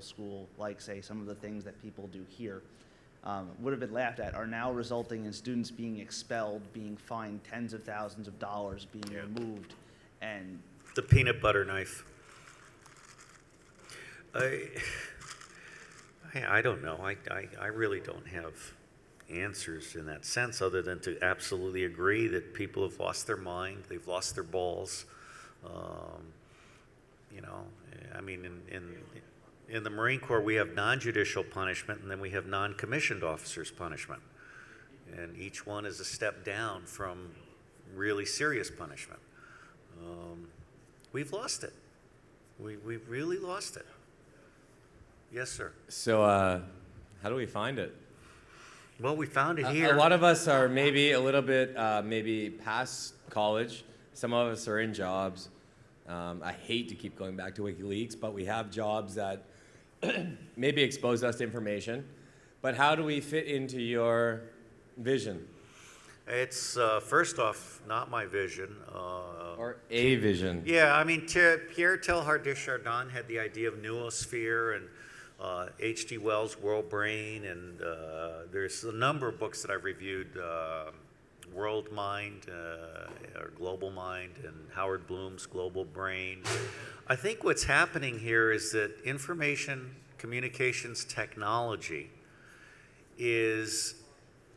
school, like, say, some of the things that people do here, would have been laughed at, are now resulting in students being expelled, being fined tens of thousands of dollars, being removed, and The peanut butter knife. I don't know. I really don't have answers in that sense other than to absolutely agree that people have lost their mind, they've lost their balls. You know, I mean, in the Marine Corps, we have non-judicial punishment, and then we have non-commissioned officers punishment. And each one is a step down from really serious punishment. We've lost it. We've really lost it. Yes, sir. So how do we find it? Well, we found it here. A lot of us are maybe a little bit maybe past college. Some of us are in jobs. I hate to keep going back to WikiLeaks, but we have jobs that maybe expose us to information. But how do we fit into your vision? It's, first off, not my vision. Or a vision? Yeah, I mean, Pierre Teilhard de Chardin had the idea of noosphere, and H.G. Wells' World Brain, and there's a number of books that I've reviewed, World Mind, or Global Mind, and Howard Bloom's Global Brain. I think what's happening here is that information communications technology is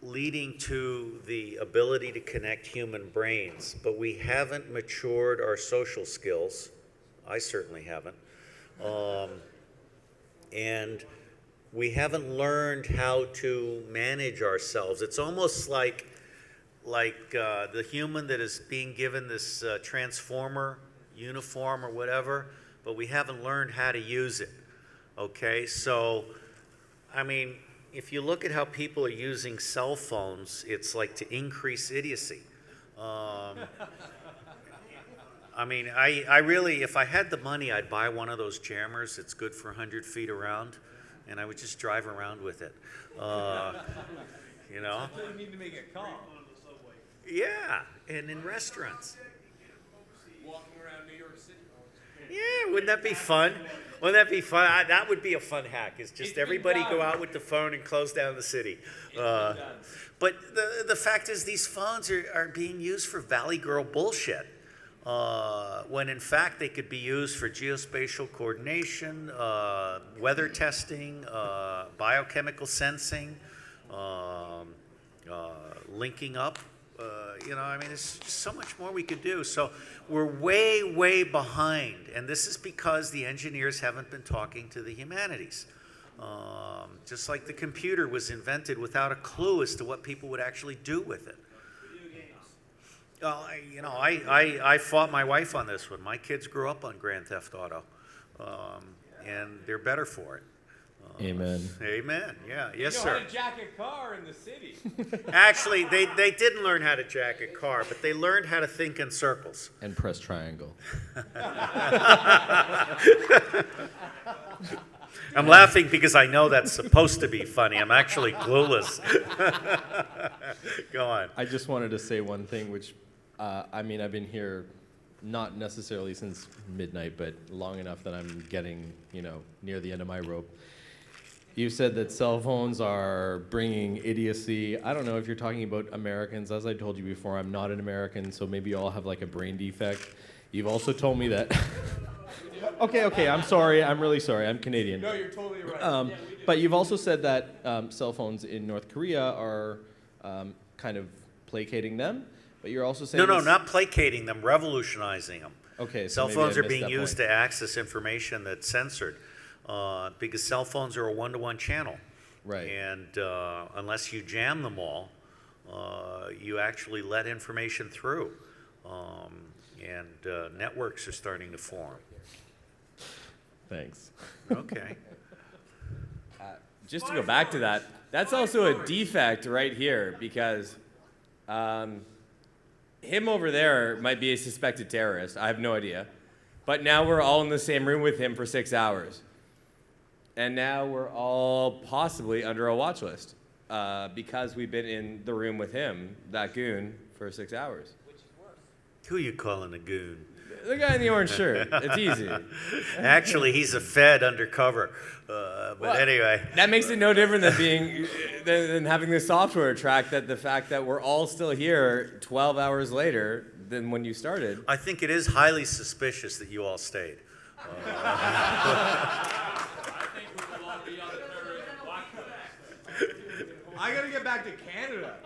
leading to the ability to connect human brains, but we haven't matured our social skills. I certainly haven't. And we haven't learned how to manage ourselves. It's almost like the human that is being given this transformer uniform or whatever, but we haven't learned how to use it. Okay, so I mean, if you look at how people are using cell phones, it's like to increase idiocy. I mean, I really, if I had the money, I'd buy one of those jammers. It's good for 100 feet around, and I would just drive around with it. You know? You need to make a call. Yeah, and in restaurants. Walking around New York City. Yeah, wouldn't that be fun? Wouldn't that be fun? That would be a fun hack, is just everybody go out with the phone and close down the city. But the fact is these phones are being used for Valley Girl bullshit, when in fact they could be used for geospatial coordination, weather testing, biochemical sensing, linking up. You know, I mean, there's so much more we could do. So we're way, way behind. And this is because the engineers haven't been talking to the humanities. Just like the computer was invented without a clue as to what people would actually do with it. Well, I fought my wife on this one. My kids grew up on Grand Theft Auto, and they're better for it. Amen. Amen. Yeah. Yes, you know sir. how to jack a car in the city. Actually, they didn't learn how to jack a car, but they learned how to think in circles. And press triangle. I'm laughing because I know that's supposed to be funny. I'm actually clueless. Go on. I just wanted to say one thing, which, I mean, I've been here not necessarily since midnight, but long enough that I'm getting, near the end of my rope. You said that cell phones are bringing idiocy. I don't know if you're talking about Americans. As I told you before, I'm not an American, so maybe you all have like a brain defect. You've also told me that... Okay, I'm sorry. I'm really sorry. I'm Canadian. No, you're totally right. But you've also said that cell phones in North Korea are kind of placating them. But you're also saying... No, not placating them, revolutionizing them. Okay, so cell maybe I phones are missed being that used point. to access information that's censored. Because cell phones are a one-to-one channel. Right. And unless you jam them all, you actually let information through. And networks are starting to form. Thanks. Okay. Just to go back to that, that's also a defect right here because him over there might be a suspected terrorist. I have no idea. But now we're all in the same room with him for 6 hours. And now we're all possibly under a watch list because we've been in the room with him, that goon, for 6 hours. Who you calling a goon? The guy in the orange shirt. It's easy. Actually, he's a Fed undercover. But Well, anyway. That makes it no different than being than having the software track that the fact that we're all still here 12 hours later than when you started. I think it is highly suspicious that you all stayed. I gotta get back to Canada.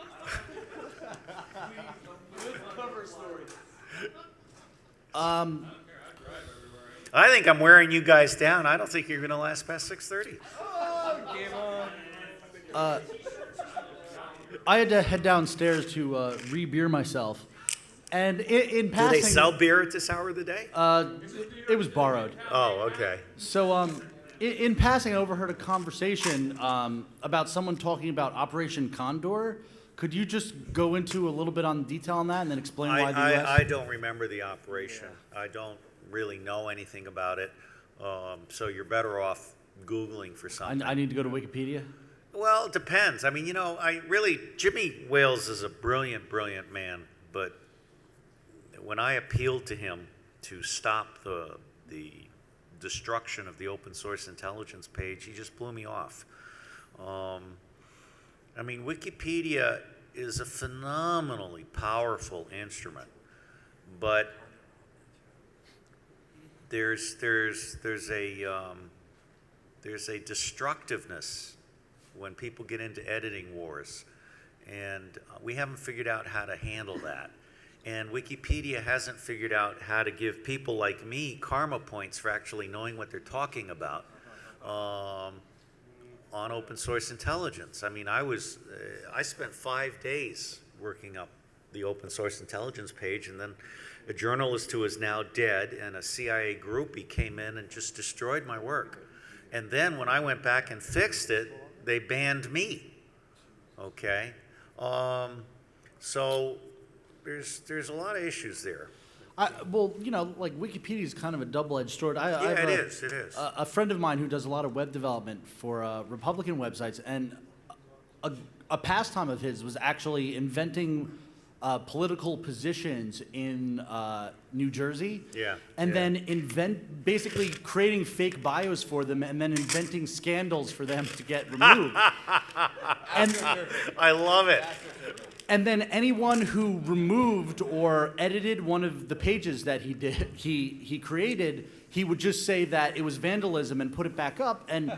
I think I'm wearing you guys down. I don't think you're going to last past 6:30. I had to head downstairs to re-beer myself, and in Do passing, they sell beer at this hour of the day? it was borrowed. Oh, okay. So in passing, I overheard a conversation about someone talking about Operation Condor. Could you just go into a little bit on detail on that and then explain why the U.S.? I don't remember the operation. I don't really know anything about it. So you're better off Googling for something. I need to go to Wikipedia. Well, it depends. I mean, Jimmy Wales is a brilliant, brilliant man, but when I appealed to him to stop the destruction of the open source intelligence page, he just blew me off. I mean, Wikipedia is a phenomenally powerful instrument, but there's a destructiveness when people get into editing wars, and we haven't figured out how to handle that. And Wikipedia hasn't figured out how to give people like me karma points for actually knowing what they're talking about on open source intelligence. I mean, I spent 5 days working up the open source intelligence page, and then a journalist who is now dead and a CIA groupie came in and just destroyed my work. And then when I went back and fixed it, they banned me. Okay? So there's a lot of issues there. Well, like Wikipedia is kind of a double-edged sword. It is. A friend of mine who does a lot of web development for Republican websites, and a pastime of his was actually inventing political positions in New Jersey. Yeah, And yeah. then basically creating fake bios for them, and then inventing scandals for them to get removed. and I love it. And then anyone who removed or edited one of the pages that he created, he would just say that it was vandalism and put it back up. And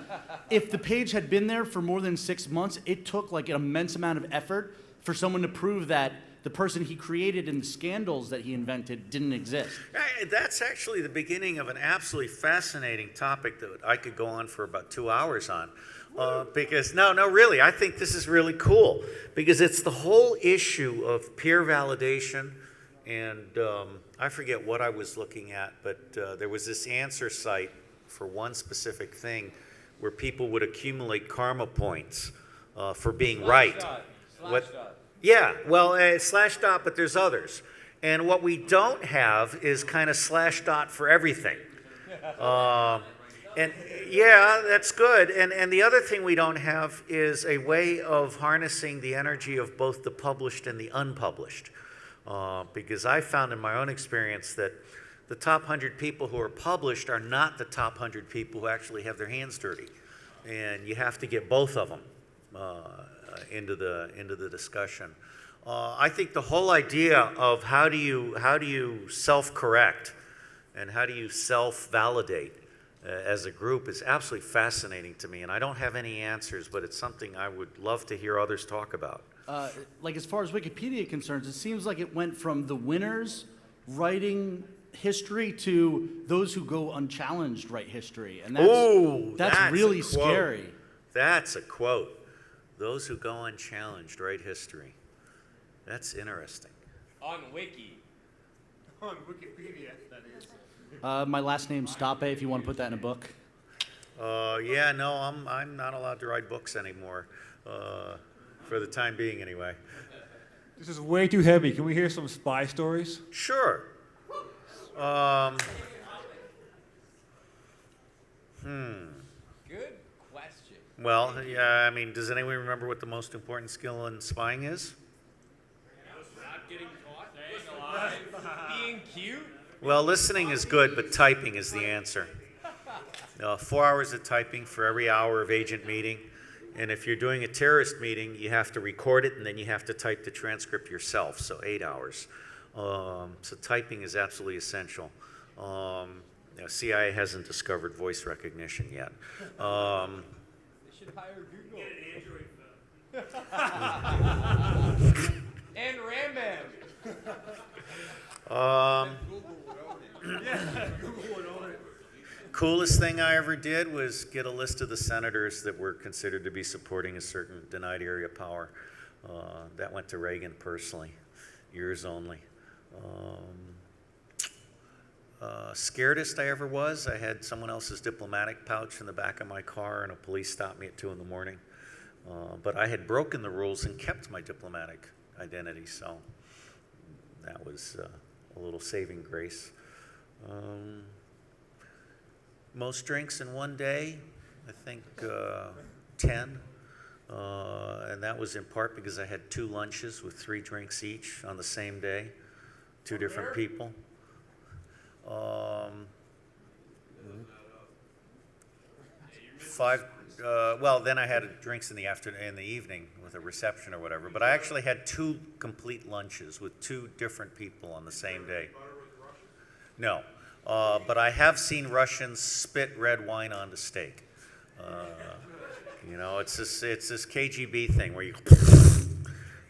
if the page had been there for more than 6 months, it took like an immense amount of effort for someone to prove that the person he created and the scandals that he invented didn't exist. That's actually the beginning of an absolutely fascinating topic that I could go on for about 2 hours on. Because, no, really, I think this is really cool. Because it's the whole issue of peer validation. And I forget what I was looking at, but there was this answer site for one specific thing where people would accumulate karma points for being right. Yeah, well, Slashdot, but there's others. And what we don't have is kind of Slashdot for everything. And yeah, that's good. And the other thing we don't have is a way of harnessing the energy of both the published and the unpublished. Because I found in my own experience that the top 100 people who are published are not the top 100 people who actually have their hands dirty. And you have to get both of them into the discussion. I think the whole idea of how do you self-correct and how do you self-validate as a group is absolutely fascinating to me, and I don't have any answers, but it's something I would love to hear others talk about. Like as far as Wikipedia concerns, it seems like it went from the winners writing history to those who go unchallenged write history, and that's really scary. That's a quote. Those who go unchallenged write history. That's interesting. On Wiki. On Wikipedia, that is. My last name's Stape, if you want to put that in a book. Yeah, no, I'm not allowed to write books anymore, for the time being anyway. This is way too heavy. Can we hear some spy stories? Sure. Good question. Well, yeah, I mean, does anyone remember what the most important skill in spying is? Not getting caught. Staying alive. Being cute. Well, listening is good, but typing is the answer. 4 hours of typing for every hour of agent meeting. And if you're doing a terrorist meeting, you have to record it and then you have to type the transcript yourself, so 8 hours. So typing is absolutely essential. CIA hasn't discovered voice recognition yet. They should hire Google. And Rambam. Coolest thing I ever did was get a list of the senators that were considered to be supporting a certain denied area of power. That went to Reagan personally, years only. Scaredest I ever was, I had someone else's diplomatic pouch in the back of my car and a police stopped me at 2 in the morning. But I had broken the rules and kept my diplomatic identity, so that was a little saving grace. Most drinks in one day, I think 10. And that was in part because I had 2 lunches with 3 drinks each on the same day, 2 different people. Well, then I had drinks in the afternoon, in the evening with a reception or whatever. But I actually had 2 complete lunches with 2 different people on the same day. No, but I have seen Russians spit red wine onto steak. You know, it's this KGB thing where you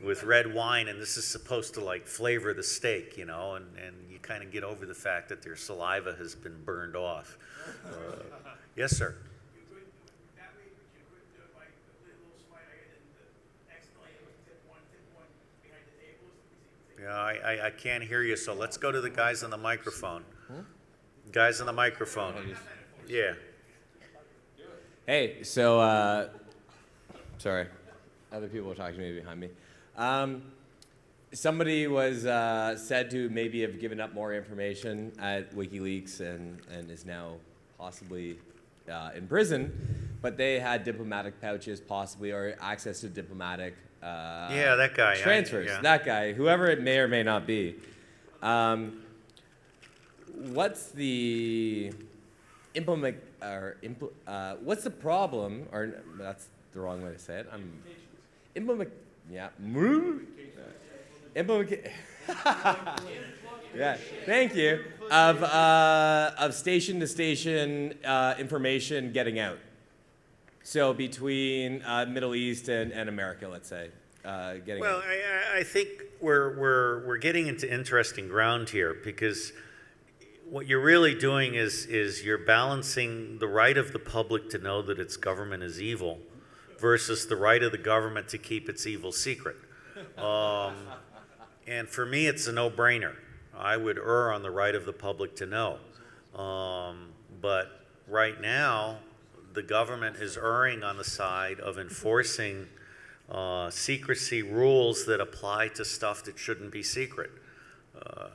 with red wine, and this is supposed to like flavor the steak, you know, and you kind of get over the fact that their saliva has been burned off. Yes, sir. Yeah, I can't hear you, so let's go to the guys on the microphone. Guys on the microphone. Yeah. Hey, so, sorry, other people were talking to me behind me. Somebody was said to maybe have given up more information at WikiLeaks and is now possibly in prison, but they had diplomatic pouches possibly, or access to diplomatic Yeah, that guy. transfers. Yeah. That guy, whoever it may or may not be. What's the what's the problem? Or that's the wrong way to say it. Yeah. Yeah. Thank you. Of station to station information getting out. So between Middle East and America, let's say, getting Well, out. I think we're getting into interesting ground here, because what you're really doing is you're balancing the right of the public to know that its government is evil versus the right of the government to keep its evil secret. And for me, it's a no-brainer. I would err on the right of the public to know. But right now, the government is erring on the side of enforcing secrecy rules that apply to stuff that shouldn't be secret.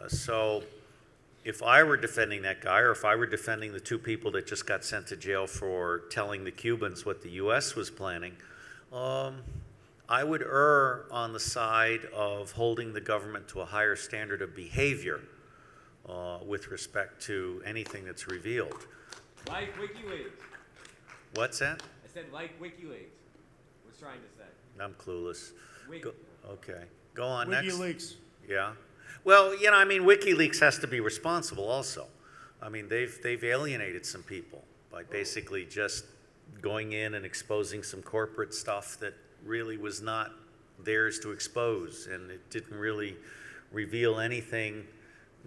So if I were defending that guy, or if I were defending the 2 people that just got sent to jail for telling the Cubans what the U.S. was planning, I would err on the side of holding the government to a higher standard of behavior with respect to anything that's revealed. Like WikiLeaks. What's that? I said like WikiLeaks was trying to say. I'm clueless. Wiki. Okay, go on next. WikiLeaks. Yeah. Well, you know, I mean, WikiLeaks has to be responsible also. I mean, they've alienated some people by basically just going in and exposing some corporate stuff that really was not theirs to expose, and it didn't really reveal anything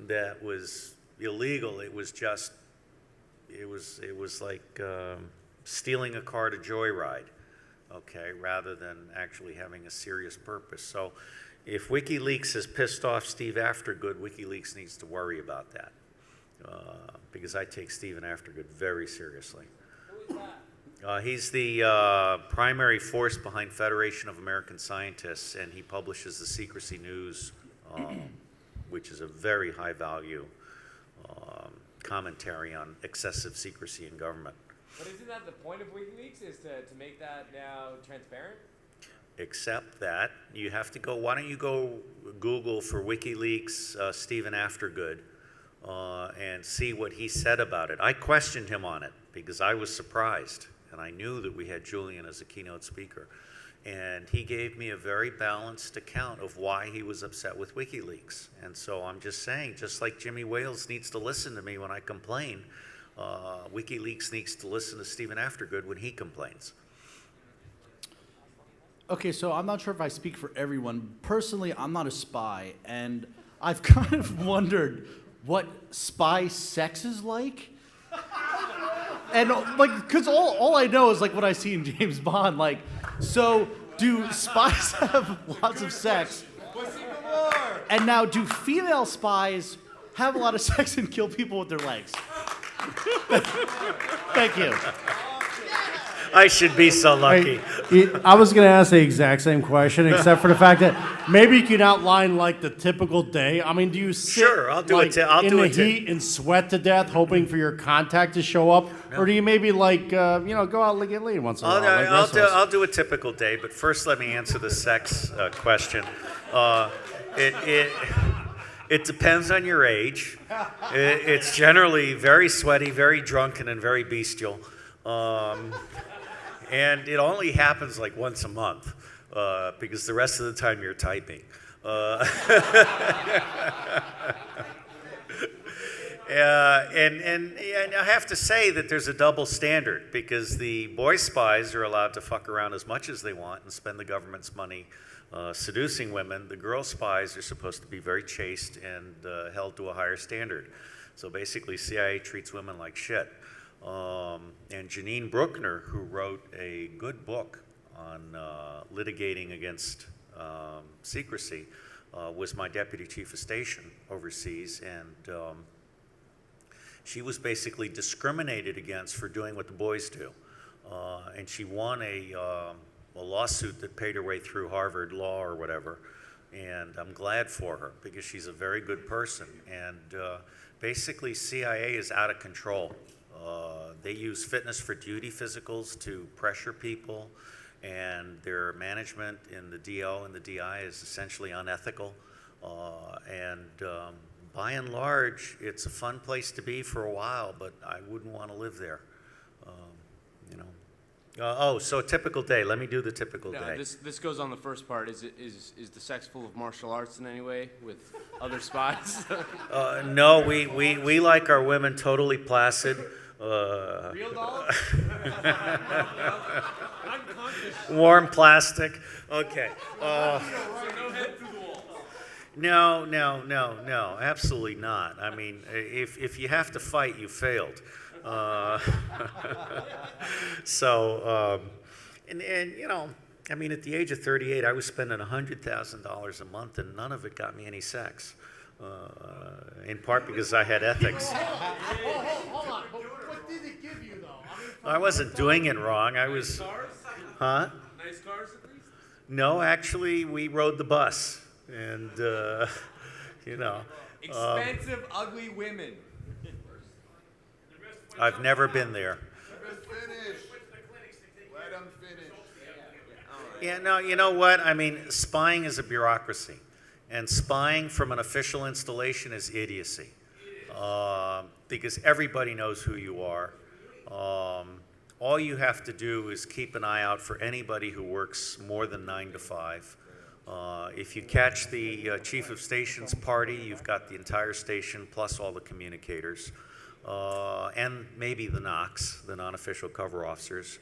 that was illegal. It was just, it was like stealing a car to joyride, okay, rather than actually having a serious purpose. So if WikiLeaks has pissed off Steve Aftergood, WikiLeaks needs to worry about that, because I take Stephen Aftergood very seriously. Who is that? He's the primary force behind Federation of American Scientists, and he publishes the Secrecy News, which is a very high value commentary on excessive secrecy in government. But isn't that the point of WikiLeaks, is to make that now transparent? Except that you have to go, why don't you go Google for WikiLeaks Stephen Aftergood, and see what he said about it. I questioned him on it because I was surprised, and I knew that we had Julian as a keynote speaker. And he gave me a very balanced account of why he was upset with WikiLeaks. And so I'm just saying, just like Jimmy Wales needs to listen to me when I complain, WikiLeaks needs to listen to Stephen Aftergood when he complains. Okay, so I'm not sure if I speak for everyone. Personally, I'm not a spy, and I've kind of wondered what spy sex is like. And like, because all I know is like what I see in James Bond. Like, so do spies have lots of sex? And now, do female spies have a lot of sex and kill people with their legs? Thank you. I should be so lucky. I was going to ask the exact same question, except for the fact that maybe you could outline like the typical day. I mean, do you sit Sure, I'll do like, it. I'll in do the it. heat and sweat to death, hoping for your contact to show up, or do you maybe like go out and get laid once in a while? Like the rest of us? I'll do a typical day, but first let me answer the sex question. It depends on your age. It's generally very sweaty, very drunken, and very bestial. And it only happens like once a month because the rest of the time you're typing. And I have to say that there's a double standard because the boy spies are allowed to fuck around as much as they want and spend the government's money seducing women. The girl spies are supposed to be very chaste and held to a higher standard. So basically, CIA treats women like shit. And Janine Bruckner, who wrote a good book on litigating against secrecy, was my deputy chief of station overseas, and she was basically discriminated against for doing what the boys do. And she won a lawsuit that paid her way through Harvard Law or whatever, and I'm glad for her because she's a very good person. And basically, CIA is out of control. They use fitness for duty physicals to pressure people, and their management in the DO and the DI is essentially unethical. By and large, it's a fun place to be for a while, but I wouldn't want to live there. So a typical day. Let me do the typical day. This goes on the first part. Is the sex full of martial arts in any way with other spies? No, we like our women totally placid. Real dolls? Warm plastic. Okay. No, absolutely not. I mean, if you have to fight, you failed. I mean, at the age of 38, I was spending $100,000 a month, and none of it got me any sex. In part because I had ethics. Hold on. What did it give you, though? I wasn't doing it wrong. I was. Huh? Nice cars, at least? No, actually, we rode the bus, and Expensive, ugly women. I've never been there. Let them finish. Yeah, no, you know what? I mean, spying is a bureaucracy, and spying from an official installation is idiocy, because everybody knows who you are. All you have to do is keep an eye out for anybody who works more than 9 to 5. If you catch the chief of station's party, you've got the entire station plus all the communicators, and maybe the NOCs, the non-official cover officers.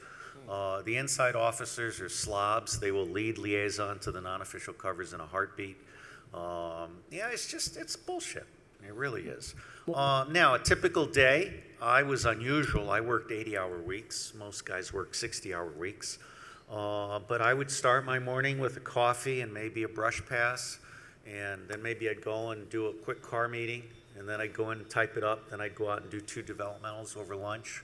The inside officers are slobs. They will lead liaison to the non-official covers in a heartbeat. It's bullshit. It really is. Now, a typical day, I was unusual. I worked 80-hour weeks. Most guys work 60-hour weeks. But I would start my morning with a coffee and maybe a brush pass, and then maybe I'd go and do a quick car meeting, and then I'd go in and type it up. Then I'd go out and do 2 developmentals over lunch,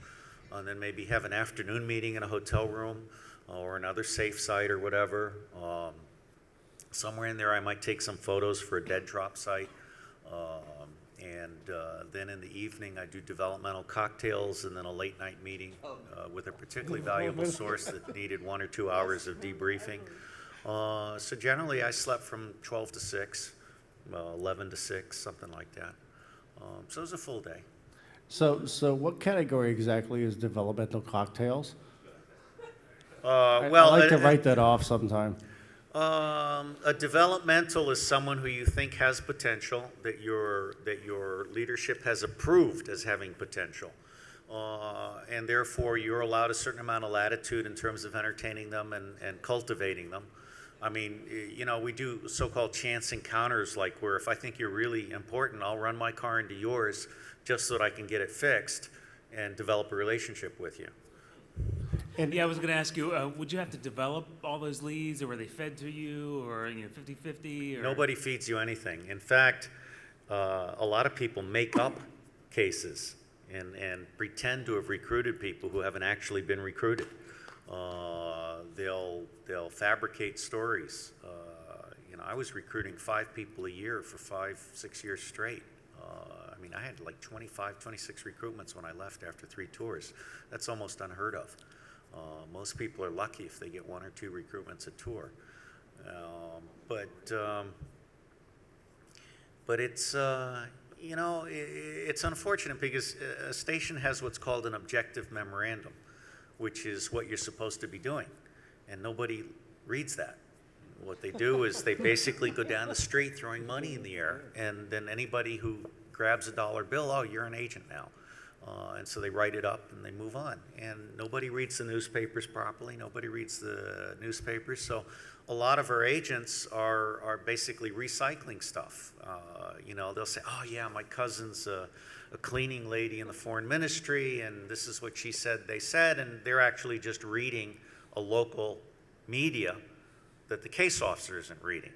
and then maybe have an afternoon meeting in a hotel room or another safe site or whatever. Somewhere in there, I might take some photos for a dead drop site. Then in the evening, I do developmental cocktails and then a late night meeting with a particularly valuable source that needed 1 or 2 hours of debriefing. So generally, I slept from 12 to 6, 11 to 6, something like that. So it was a full day. So what category exactly is developmental cocktails? Well, I'd like to write that off sometime. a developmental is someone who you think has potential, that your leadership has approved as having potential. And therefore, you're allowed a certain amount of latitude in terms of entertaining them and cultivating them. I mean, you know, we do so-called chance encounters, like where if I think you're really important, I'll run my car into yours just so that I can get it fixed and develop a relationship with you. And yeah, I was going to ask you, would you have to develop all those leads, or were they fed to you, or 50-50? Or? Nobody feeds you anything. In fact, a lot of people make up cases and pretend to have recruited people who haven't actually been recruited. They'll fabricate stories. You know, I was recruiting 5 people a year for 5-6 years straight. I mean, I had like 25, 26 recruitments when I left after 3 tours. That's almost unheard of. Most people are lucky if they get 1 or 2 recruitments a tour. But it's, you know, it's unfortunate because a station has what's called an objective memorandum, which is what you're supposed to be doing, and nobody reads that. What they do is they basically go down the street throwing money in the air, and then anybody who grabs a dollar bill, oh, you're an agent now. And so they write it up and they move on. And nobody reads the newspapers properly. Nobody reads the newspapers. So a lot of our agents are basically recycling stuff. You know, they'll say, oh, yeah, my cousin's a cleaning lady in the foreign ministry, and this is what she said they said. And they're actually just reading a local media that the case officer isn't reading.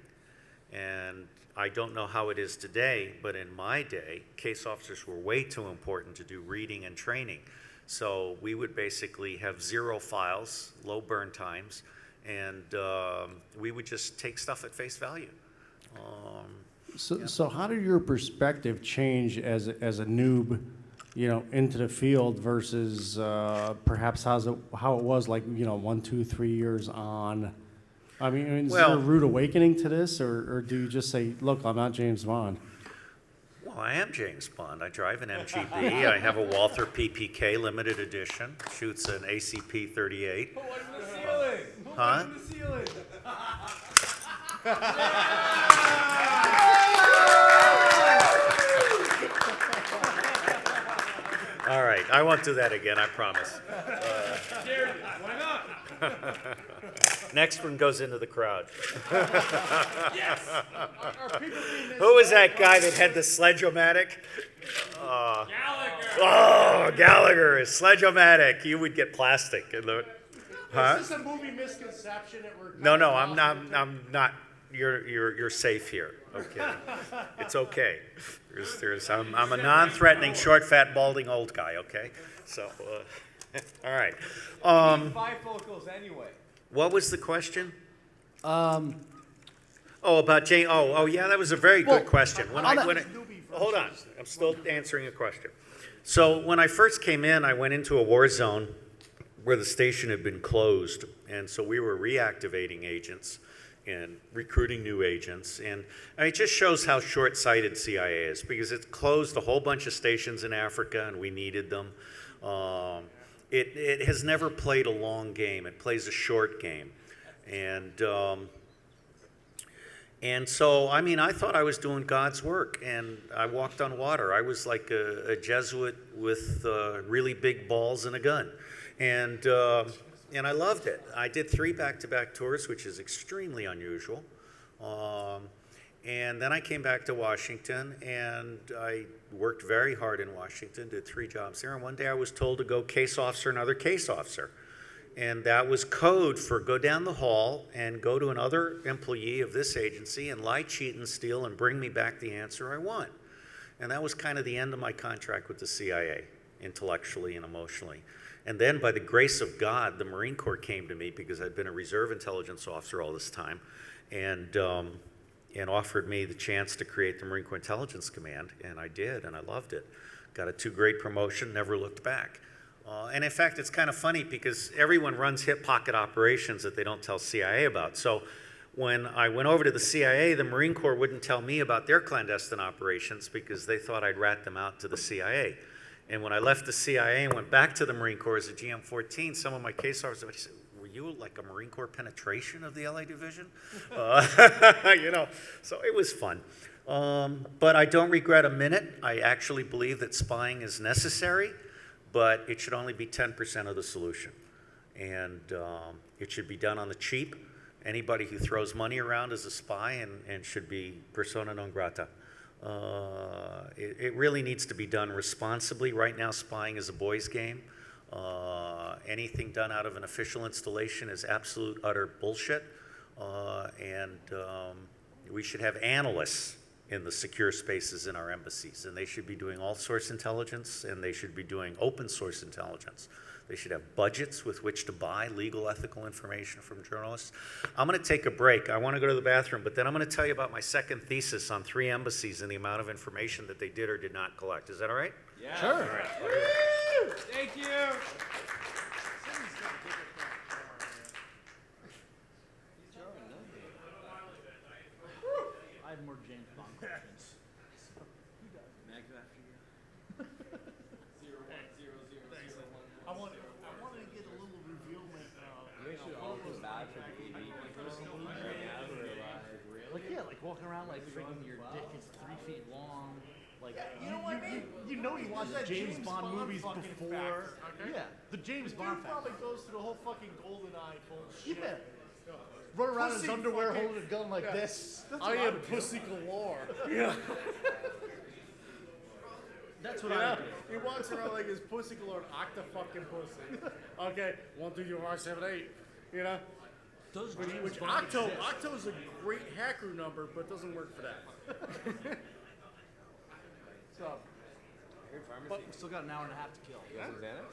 And I don't know how it is today, but in my day, case officers were way too important to do reading and training. So we would basically have 0 files, low burn times, and we would just take stuff at face value. So how did your perspective change as a noob, you know, into the field versus perhaps how it was like, you know, 1, 2, 3 years on? I mean, is there a rude awakening to this, or do you just say, look, I'm not James Bond? Well, I am James Bond. I drive an MGB. I have a Walther PPK limited edition. Shoots an ACP 38. Put one in the ceiling! Put Huh? one in the ceiling! All right, I won't do that again, I promise. Why not? Next one goes into the crowd. Yes! Who was that guy that had the sledge-o-matic? Gallagher! Oh, Gallagher, sledge-o-matic. You would get plastic. Huh? Is this a movie misconception that we're... No, I'm not. You're safe here. Okay, it's okay. I'm a non-threatening, short, fat, balding old guy. Okay, so all right. bifocals anyway. What was the question? Oh, about Jane. Oh, yeah, that was a very good question. Hold on, I'm still answering a question. So when I first came in, I went into a war zone where the station had been closed, and so we were reactivating agents and recruiting new agents. And it just shows how short-sighted CIA is, because it closed a whole bunch of stations in Africa, and we needed them. It has never played a long game. It plays a short game. And so, I mean, I thought I was doing God's work, and I walked on water. I was like a Jesuit with really big balls and a gun. And I loved it. I did 3 back-to-back tours, which is extremely unusual. And then I came back to Washington, and I worked very hard in Washington, did 3 jobs there. And one day I was told to go case officer another case officer. And that was code for go down the hall and go to another employee of this agency and lie, cheat, and steal and bring me back the answer I want. And that was kind of the end of my contract with the CIA, intellectually and emotionally. And then, by the grace of God, the Marine Corps came to me, because I'd been a reserve intelligence officer all this time, and offered me the chance to create the Marine Corps Intelligence Command, and I did, and I loved it. Got a 2-grade promotion, never looked back. And in fact, it's kind of funny because everyone runs hip pocket operations that they don't tell CIA about. So When I went over to the CIA, the Marine Corps wouldn't tell me about their clandestine operations because they thought I'd rat them out to the CIA. And when I left the CIA and went back to the Marine Corps as a GM-14, some of my case officers said, were you like a Marine Corps penetration of the LA division? You know, so it was fun. But I don't regret a minute. I actually believe that spying is necessary, but it should only be 10% of the solution. And it should be done on the cheap. Anybody who throws money around is a spy and should be persona non grata. It really needs to be done responsibly. Right now, spying is a boys' game. Anything done out of an official installation is absolute, utter bullshit. We should have analysts in the secure spaces in our embassies, and they should be doing all source intelligence, and they should be doing open source intelligence. They should have budgets with which to buy legal, ethical information from journalists. I'm going to take a break. I want to go to the bathroom, but then I'm going to tell you about my second thesis on 3 embassies and the amount of information that they did or did not collect. Is that all right? Yeah. Sure. All right. Thank you. I have more James Bond questions. I wanted to get a little revealment of. We should all feel bad for the AV people right now who are like, really? Like, yeah, like walking around like freaking your dick is 3 feet long. Like, you know what I mean? You know you watched Those are James Bond movies fucking before. facts, okay? Yeah, the James The Bond dude factor. probably goes through the whole fucking GoldenEye bullshit. Yeah. Run around in his Pussy underwear fucking- holding a gun like yeah. this. That's I what am would do. pussy galore. Yeah. That's You what I know, would do. he walks around like his pussy galore, octa fucking pussy. Okay, 1, 2, 3, 4, 5, 7, 8. You know? Does Which James Bond exist? Octo's a great hacker number, but doesn't work for that. So, But we still got an hour and a half to kill. You want some Xanax?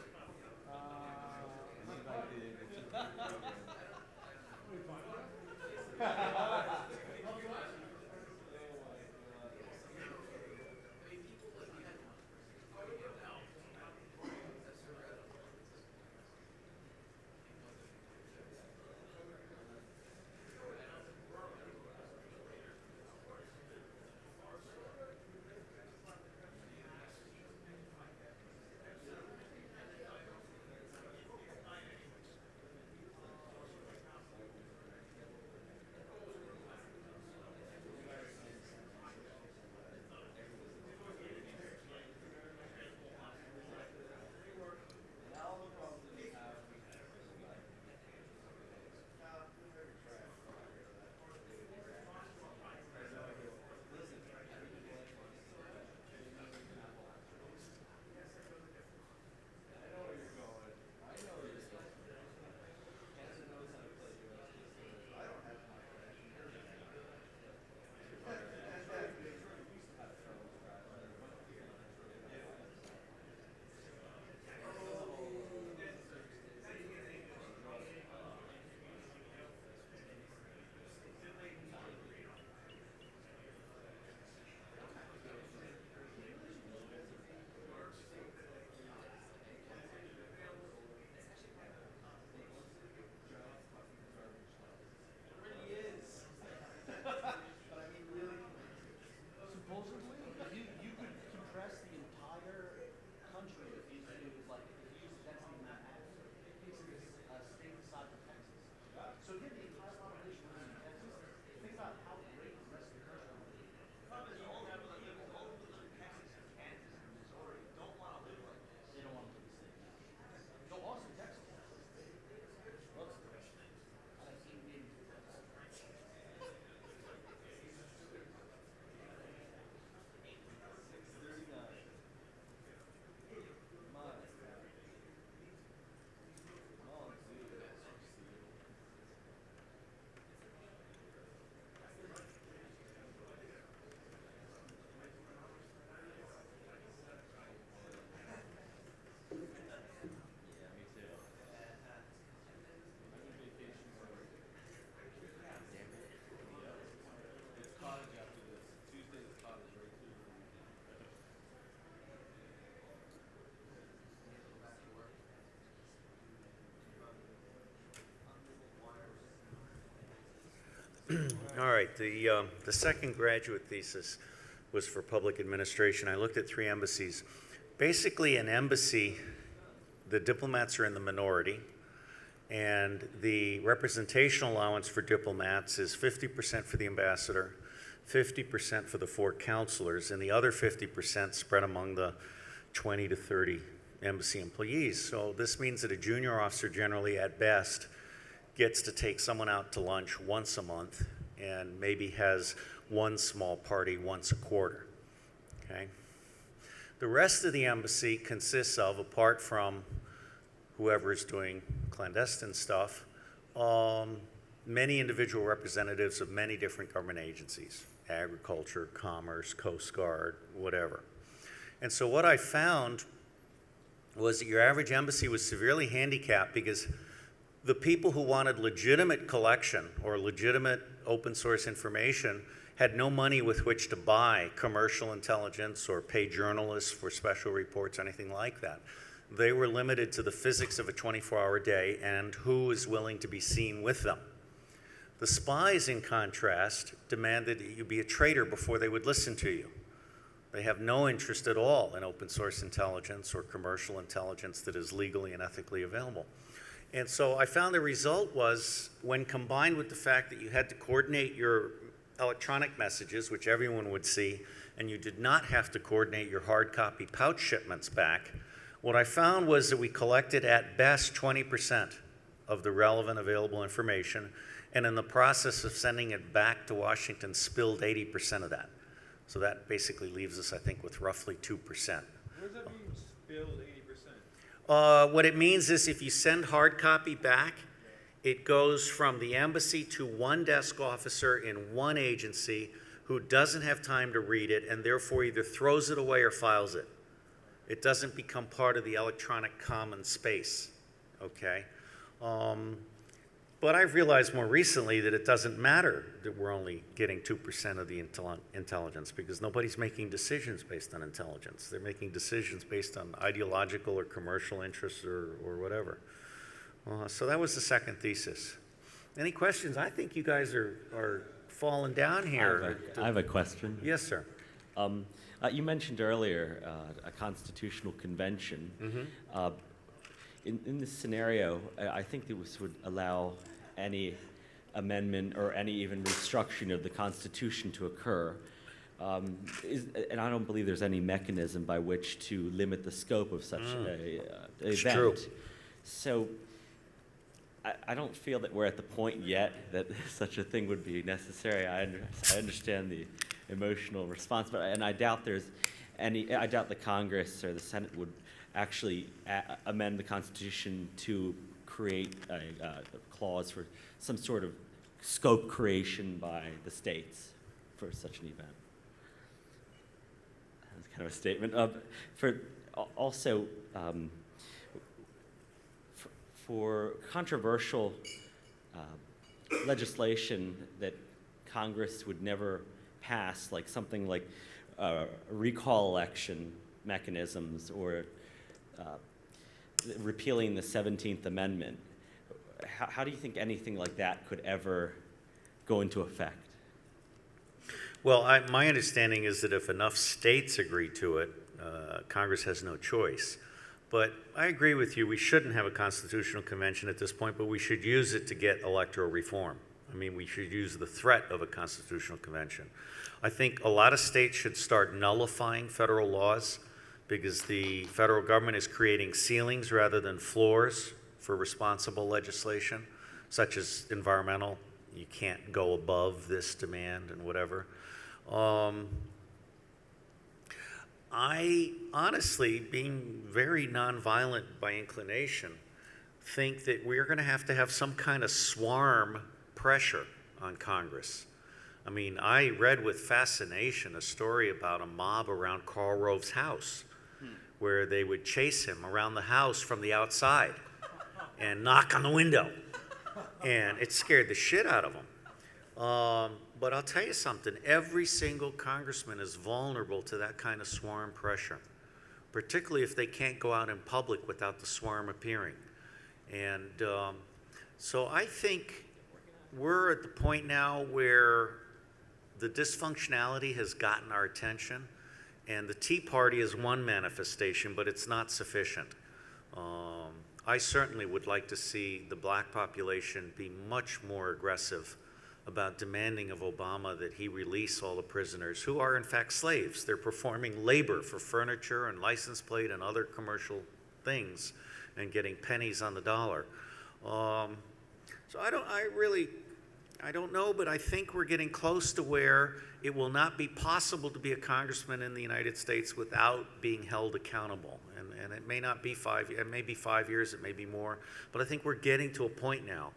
All right, the second graduate thesis was for public administration. I looked at 3 embassies. Basically, an embassy, the diplomats are in the minority, and the representational allowance for diplomats is 50% for the ambassador, 50% for the 4 counselors, and the other 50% spread among the 20 to 30 embassy employees. So this means that a junior officer generally, at best, gets to take someone out to lunch once a month and maybe has one small party once a quarter, okay? The rest of the embassy consists of, apart from whoever is doing clandestine stuff, many individual representatives of many different government agencies, agriculture, commerce, Coast Guard, whatever. And so what I found was that your average embassy was severely handicapped because the people who wanted legitimate collection or legitimate open source information had no money with which to buy commercial intelligence or pay journalists for special reports, anything like that. They were limited to the physics of a 24-hour day and who is willing to be seen with them. The spies, in contrast, demanded that you be a traitor before they would listen to you. They have no interest at all in open source intelligence or commercial intelligence that is legally and ethically available. And so I found the result was, when combined with the fact that you had to coordinate your electronic messages, which everyone would see, and you did not have to coordinate your hard copy pouch shipments back, what I found was that we collected at best 20% of the relevant available information, and in the process of sending it back to Washington, spilled 80% of that. So that basically leaves us, I think, with roughly 2%. What does that mean, spilled 80%? What it means is if you send hard copy back, it goes from the embassy to one desk officer in one agency who doesn't have time to read it and therefore either throws it away or files it. It doesn't become part of the electronic common space, okay? But I've realized more recently that it doesn't matter that we're only getting 2% of the intelligence, because nobody's making decisions based on intelligence. They're making decisions based on ideological or commercial interests or whatever. So that was the second thesis. Any questions? I think you guys are falling down here. I have a question. Yes, sir. You mentioned earlier a constitutional convention. Mm-hmm. In this scenario, I think this would allow any amendment or any even restructuring of the Constitution to occur. And I don't believe there's any mechanism by which to limit the scope of such a event. True. So I don't feel that we're at the point yet that such a thing would be necessary. I understand the emotional response, and I doubt I doubt the Congress or the Senate would actually amend the Constitution to create a clause for some sort of scope creation by the states for such an event. That's kind of a statement. For controversial legislation that Congress would never pass, like something like recall election mechanisms or repealing the 17th Amendment, how do you think anything like that could ever go into effect? Well, my understanding is that if enough states agree to it, Congress has no choice. But I agree with you, we shouldn't have a constitutional convention at this point, but we should use it to get electoral reform. I mean, we should use the threat of a constitutional convention. I think a lot of states should start nullifying federal laws, because the federal government is creating ceilings rather than floors for responsible legislation, such as environmental. You can't go above this demand and whatever. I honestly, being very nonviolent by inclination, think that we're going to have some kind of swarm pressure on Congress. I mean, I read with fascination a story about a mob around Karl Rove's house, where they would chase him around the house from the outside and knock on the window. And it scared the shit out of him. But I'll tell you something, every single congressman is vulnerable to that kind of swarm pressure, particularly if they can't go out in public without the swarm appearing. And so I think we're at the point now where the dysfunctionality has gotten our attention, and the Tea Party is one manifestation, but it's not sufficient. I certainly would like to see the black population be much more aggressive about demanding of Obama that he release all the prisoners who are in fact slaves. They're performing labor for furniture and license plate and other commercial things and getting pennies on the dollar. So I don't know, but I think we're getting close to where it will not be possible to be a congressman in the United States without being held accountable. And it may not be it may be 5 years, it may be more, but I think we're getting to a point now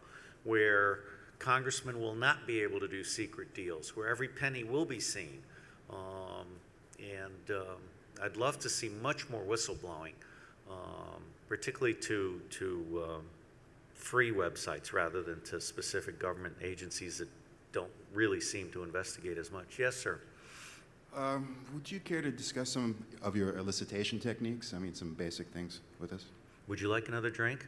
where congressmen will not be able to do secret deals, where every penny will be seen. I'd love to see much more whistleblowing, particularly to free websites rather than to specific government agencies that don't really seem to investigate as much. Yes, sir. Would you care to discuss some of your elicitation techniques? I mean, some basic things with us. Would you like another drink?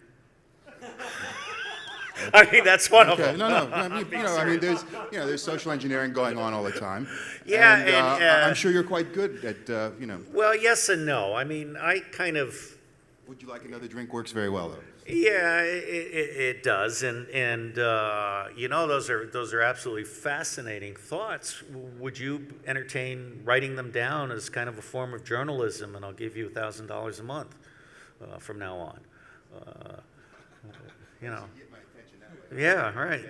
I mean, that's one of Okay, them. no. I mean, there's social engineering going on all the time. Yeah, and and I'm sure you're quite good at, Well, yes and no. I mean, I kind of. Would you like another drink? Works very well, though. Yeah, it does, and those are absolutely fascinating thoughts. Would you entertain writing them down as kind of a form of journalism, and I'll give you $1,000 a month from now on? Yeah, right.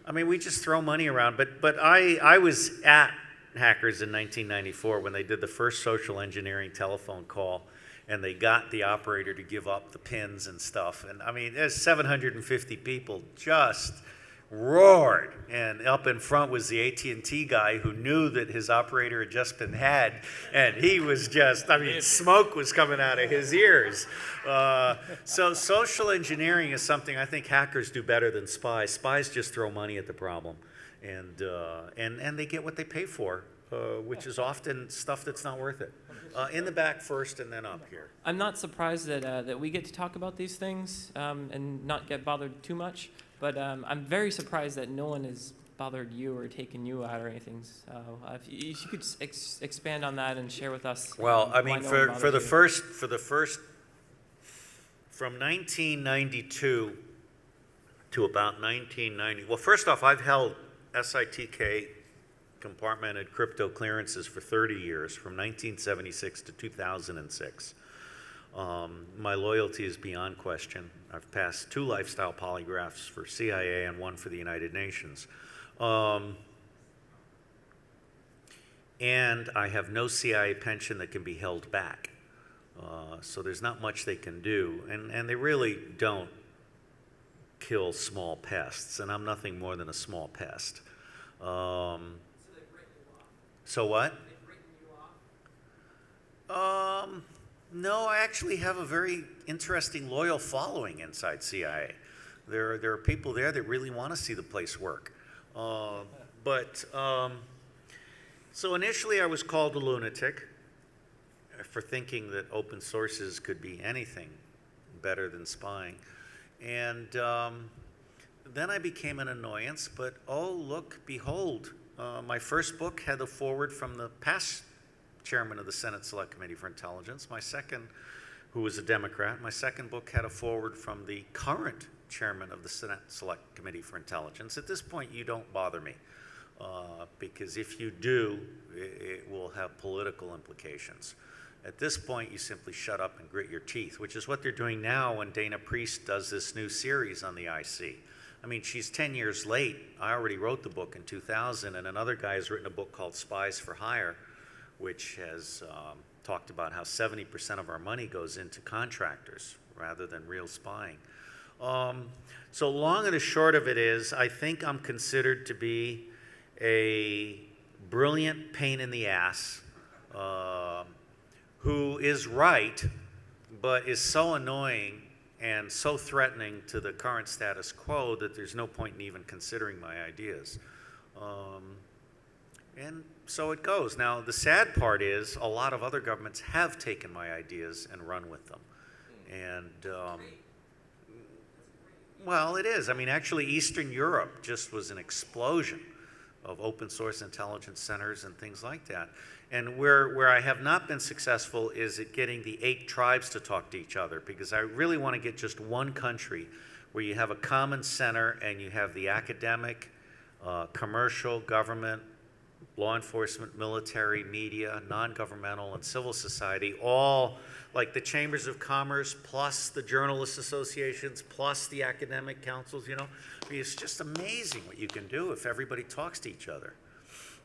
I mean, we just throw money around, but I was at Hackers in 1994 when they did the first social engineering telephone call. And they got the operator to give up the pins and stuff. And I mean, there's 750 people just roared. And up in front was the AT&T guy who knew that his operator had just been had. And he was just, I mean, smoke was coming out of his ears. So social engineering is something I think hackers do better than spies. Spies just throw money at the problem. And they get what they pay for, which is often stuff that's not worth it. In the back first and then up here. I'm not surprised that we get to talk about these things and not get bothered too much, but I'm very surprised that no one has bothered you or taken you out or anything. So if you could expand on that and share with us. Well, I why mean, no one for the bothered first, from 1992 to about 1990. Well, first off, I've held SITK compartmented crypto clearances for 30 years, from 1976 to 2006. My loyalty is beyond question. I've passed 2 lifestyle polygraphs for CIA and 1 for the United Nations. And I have no CIA pension that can be held back. So there's not much they can do. And they really don't kill small pests, and I'm nothing more than a small pest. So what? No, I actually have a very interesting, loyal following inside CIA. There are people there that really want to see the place work. So initially I was called a lunatic for thinking that open sources could be anything better than spying. And then I became an annoyance, but oh, look, behold, my first book had a forward from the past chairman of the Senate Select Committee for Intelligence. My second, who was a Democrat, my second book had a forward from the current chairman of the Senate Select Committee for Intelligence. At this point, you don't bother me, because if you do, it will have political implications. At this point, you simply shut up and grit your teeth, which is what they're doing now when Dana Priest does this new series on the IC. I mean, she's 10 years late. I already wrote the book in 2000, and another guy has written a book called Spies for Hire, which has talked about how 70% of our money goes into contractors rather than real spying. So long and the short of it is, I think I'm considered to be a brilliant pain in the ass who is right, but is so annoying and so threatening to the current status quo that there's no point in even considering my ideas. And so it goes. Now, the sad part is a lot of other governments have taken my ideas and run with them. And Well, it is. I mean, actually, Eastern Europe just was an explosion of open source intelligence centers and things like that. And where I have not been successful is at getting the 8 tribes to talk to each other, because I really want to get just one country where you have a common center and you have the academic, commercial, government, law enforcement, military, media, non-governmental, and civil society, all like the chambers of commerce, plus the journalists associations, plus the academic councils, you know. I mean, it's just amazing what you can do if everybody talks to each other.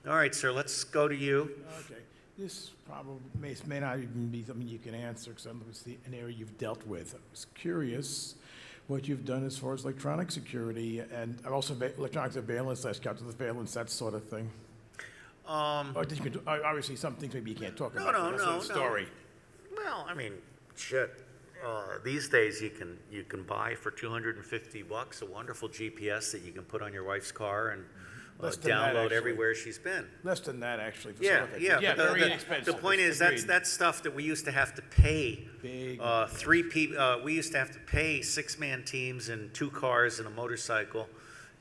All right, sir, let's go to you. Okay. This probably may not even be something you can answer, because it's an area you've dealt with. I was curious what you've done as far as electronic security and also electronic surveillance, counter surveillance, that sort of thing. Obviously, some things maybe you can't talk about. That's another story. Well, I mean, shit. These days, you can buy for $250 a wonderful GPS that you can put on your wife's car and download everywhere she's been. Less than that, actually. For Yeah, yeah, yeah. very inexpensive. The point is, that's stuff that we used to have to pay. We used to have to pay 6-man teams and 2 cars and a motorcycle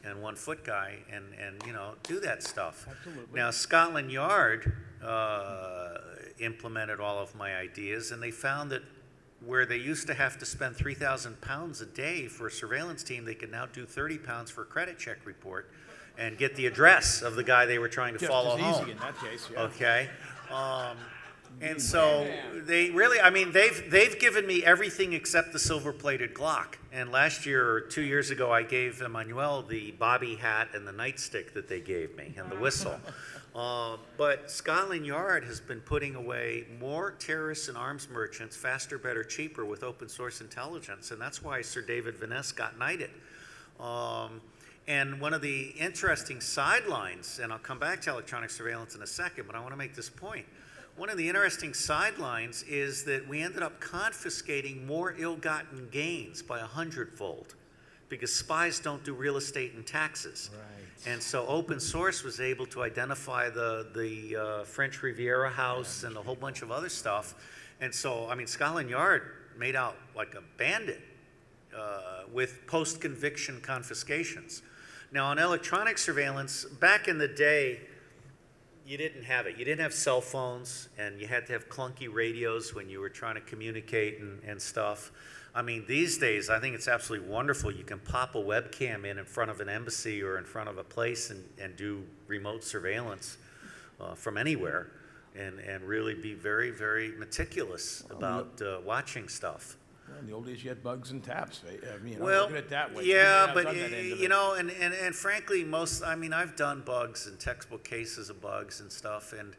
and 1-foot guy and you know, do that stuff. Absolutely. Now, Scotland Yard implemented all of my ideas, and they found that where they used to have to spend £3,000 a day for a surveillance team, they could now do £30 for a credit check report and get the address of the guy they were trying to follow home. Easy in that case, yeah. Okay. And so they really, I mean, they've given me everything except the silver-plated Glock. And last year or 2 years ago, I gave Emmanuel the bobby hat and the nightstick that they gave me and the whistle. But Scotland Yard has been putting away more terrorists and arms merchants faster, better, cheaper with open source intelligence. And that's why Sir David Vaness got knighted. And one of the interesting sidelines, and I'll come back to electronic surveillance in a second, but I want to make this point. One of the interesting sidelines is that we ended up confiscating more ill-gotten gains by 100-fold, because spies don't do real estate and taxes. Right. And so open source was able to identify the French Riviera House and a whole bunch of other stuff. And so, I mean, Scotland Yard made out like a bandit with post-conviction confiscations. Now, on electronic surveillance, back in the day, you didn't have it. You didn't have cell phones, and you had to have clunky radios when you were trying to communicate and stuff. I mean, these days, I think it's absolutely wonderful. You can pop a webcam in front of an embassy or in front of a place and do remote surveillance from anywhere and really be very, very meticulous about watching stuff. Well, in the old days, you had bugs and taps. I mean, well, look at it that way. yeah, but you know, and frankly, I mean, I've done bugs and textbook cases of bugs and stuff, and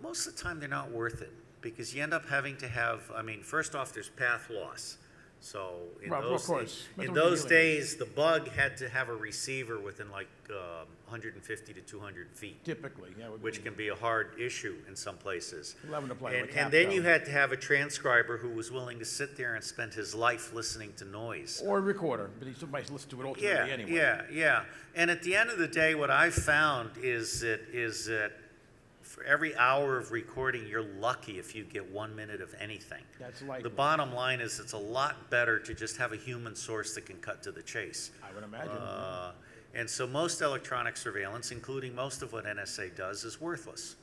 most of the time they're not worth it, because you end up having to have, I mean, first off, there's path loss. So in those days, the bug had to have a receiver within like 150 to 200 feet. Typically, yeah. Which can be a hard issue in some places. And then you had to have a transcriber who was willing to sit there and spend his life listening to noise. Or a recorder, but he still might listen to it ultimately anyway. Yeah. And at the end of the day, what I've found is that for every hour of recording, you're lucky if you get 1 minute of anything. That's likely. The bottom line is it's a lot better to just have a human source that can cut to the chase. I would imagine. And so most electronic surveillance, including most of what NSA does, is worthless.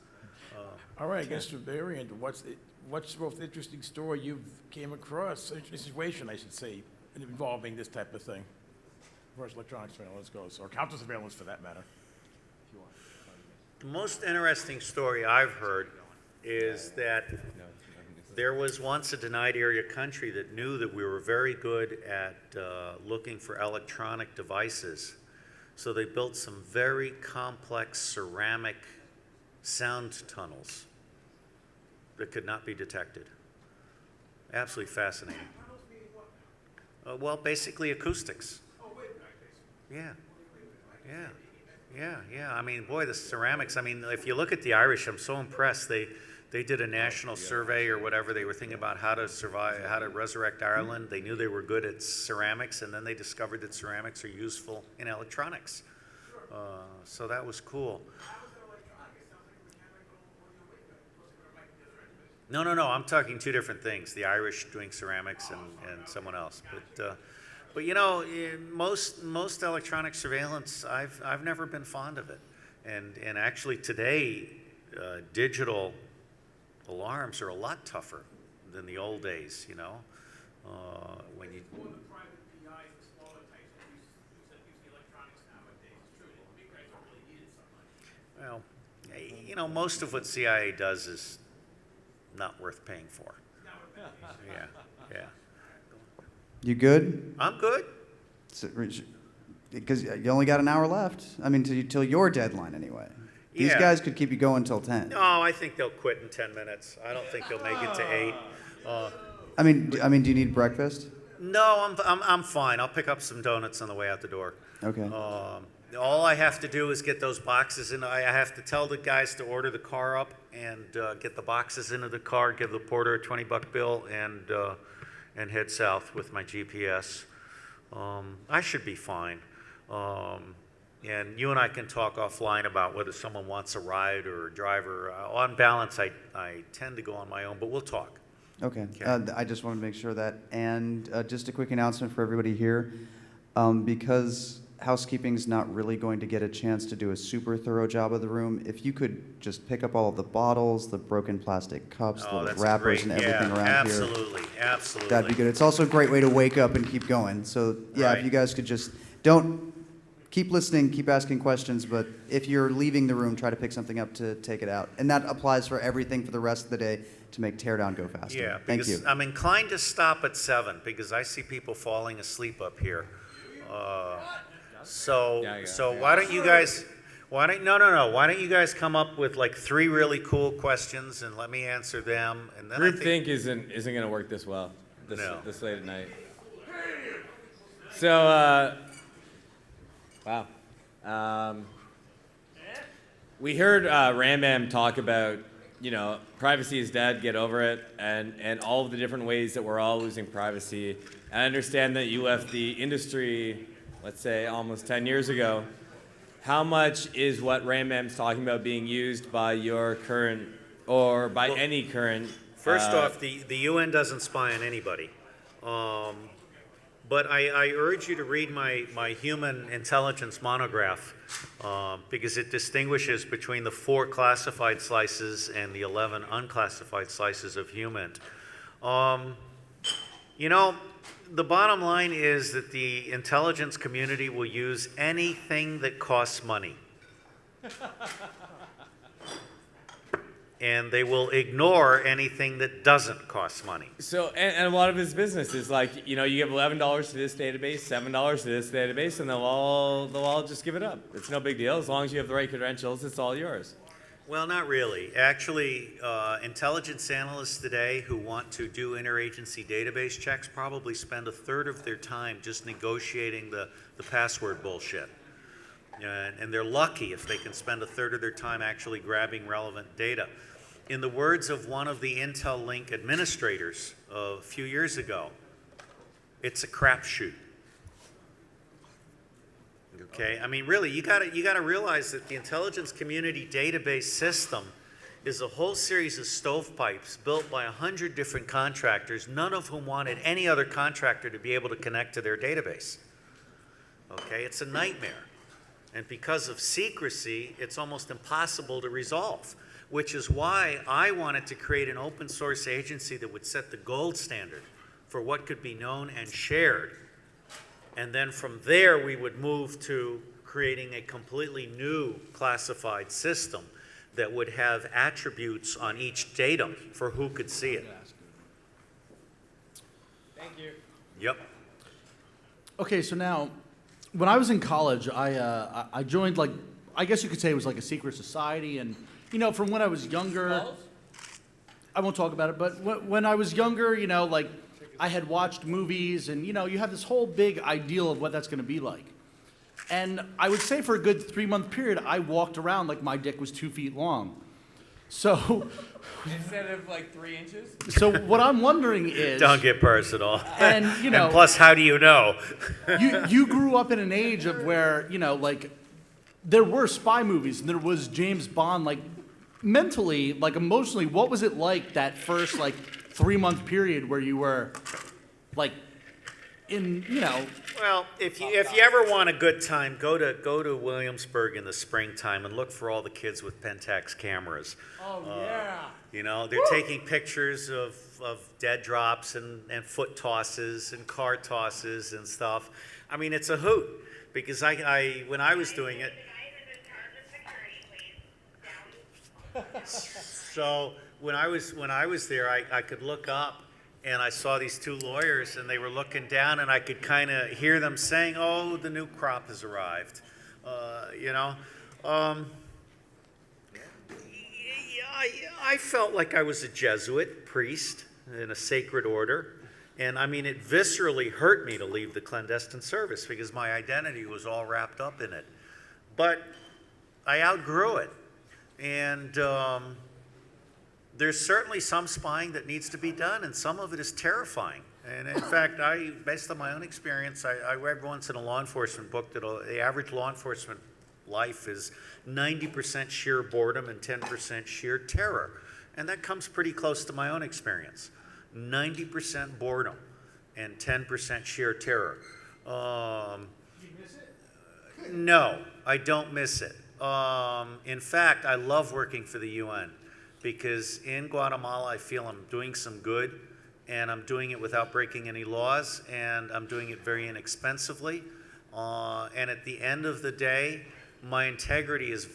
All right, I guess to variant, what's the most interesting story you've came across, situation, I should say, involving this type of thing, as far as electronic surveillance goes, or counter surveillance for that matter? The most interesting story I've heard is that there was once a denied area country that knew that we were very good at looking for electronic devices. So they built some very complex ceramic sound tunnels that could not be detected. Absolutely fascinating. Well, basically acoustics. Yeah. I mean, boy, the ceramics. I mean, if you look at the Irish, I'm so impressed. They did a national survey or whatever. They were thinking about how to survive, how to resurrect Ireland. They knew they were good at ceramics, and then they discovered that ceramics are useful in electronics. So that was cool. No. I'm talking two different things. The Irish doing ceramics and someone else. But But you know, most electronic surveillance, I've never been fond of it. And actually today, digital alarms are a lot tougher than the old days, you know? When you... Well, you know, most of what CIA does is not worth paying for. Yeah, yeah. You good? I'm good. Because you only got an hour left. I mean, till your deadline anyway. These Yeah. guys could keep you going till 10. No, I think they'll quit in 10 minutes. I don't think they'll make it to 8. I mean, do you need breakfast? No, I'm fine. I'll pick up some donuts on the way out the door. Okay. All I have to do is get those boxes in. I have to tell the guys to order the car up and get the boxes into the car, give the porter a $20 bill, and head south with my GPS. I should be fine. And you and I can talk offline about whether someone wants a ride or a driver. On balance, I tend to go on my own, but we'll talk. Okay. I just wanted to make sure that. And just a quick announcement for everybody here. Because housekeeping's not really going to get a chance to do a super thorough job of the room, if you could just pick up all of the bottles, the broken plastic cups, the that's wrappers, great. and everything around absolutely, here. Absolutely. That'd be good. It's also a great way to wake up and keep going. So, yeah, Right. if you guys could just don't keep listening, keep asking questions, but if you're leaving the room, try to pick something up to take it out. And that applies for everything for the rest of the day to make teardown go faster. Yeah, Thank because you. I'm inclined to stop at 7 because I see people falling asleep up here. So why don't you guys? Why don't you guys come up with like 3 really cool questions and let me answer them, and then Group think isn't going to work this well this late at night. So, wow. We heard Rambam talk about, you know, privacy is dead, get over it, and all of the different ways that we're all losing privacy. And I understand that you left the industry, let's say, almost 10 years ago. How much is what Rambam's talking about being used by your current, or by any current? First off, the UN doesn't spy on anybody. But I urge you to read my human intelligence monograph because it distinguishes between the 4 classified slices and the 11 unclassified slices of human. You know, the bottom line is that the intelligence community will use anything that costs money. And they will ignore anything that doesn't cost money. So, and a lot of his business is like, you know, you give $11 to this database, $7 to this database, and they'll all just give it up. It's no big deal. As long as you have the right credentials, it's all yours. Well, not really. Actually, intelligence analysts today who want to do interagency database checks probably spend a third of their time just negotiating the password bullshit. And they're lucky if they can spend a third of their time actually grabbing relevant data. In the words of one of the Intel Link administrators a few years ago, it's a crapshoot. Okay, I mean, really, you gotta realize that the intelligence community database system is a whole series of stovepipes built by 100 different contractors, none of whom wanted any other contractor to be able to connect to their database. Okay, it's a nightmare. And because of secrecy, it's almost impossible to resolve, which is why I wanted to create an open source agency that would set the gold standard for what could be known and shared. And then from there, we would move to creating a completely new classified system that would have attributes on each datum for who could see it. Thank you. Yep. Okay, so now, when I was in college, I joined, like, I guess you could say it was like a secret society, and, you know, from when I was younger, I won't talk about it, but when I was younger, you know, like, I had watched movies, and, you know, you have this whole big ideal of what that's gonna be like. And I would say for a good 3-month period, I walked around like my dick was 2 feet long. So, Instead of like 3 inches? so what I'm wondering is... Don't get personal. And, you know... And plus, how do you know? you grew up in an age of where, you know, like, there were spy movies, and there was James Bond, like, mentally, like, emotionally, what was it like that first, like, 3-month period where you were, like, in, you know, Well, if you ever want a good time, go to Williamsburg in the springtime and look for all the kids with Pentax cameras. Oh, yeah. You know, they're taking pictures of dead drops and foot tosses and car tosses and stuff. I mean, it's a hoot because I when I was doing it. So when I was there, I could look up and I saw these two lawyers and they were looking down and I could kind of hear them saying, "Oh, the new crop has arrived," you know. I felt like I was a Jesuit priest in a sacred order. And I mean, it viscerally hurt me to leave the clandestine service because my identity was all wrapped up in it. But I outgrew it. And there's certainly some spying that needs to be done, and some of it is terrifying. And in fact, based on my own experience, I read once in a law enforcement book that the average law enforcement life is 90% sheer boredom and 10% sheer terror. And that comes pretty close to my own experience. 90% boredom and 10% sheer terror. You miss it? No, I don't miss it. In fact, I love working for the UN because in Guatemala, I feel I'm doing some good and I'm doing it without breaking any laws and I'm doing it very inexpensively. And at the end of the day, my integrity is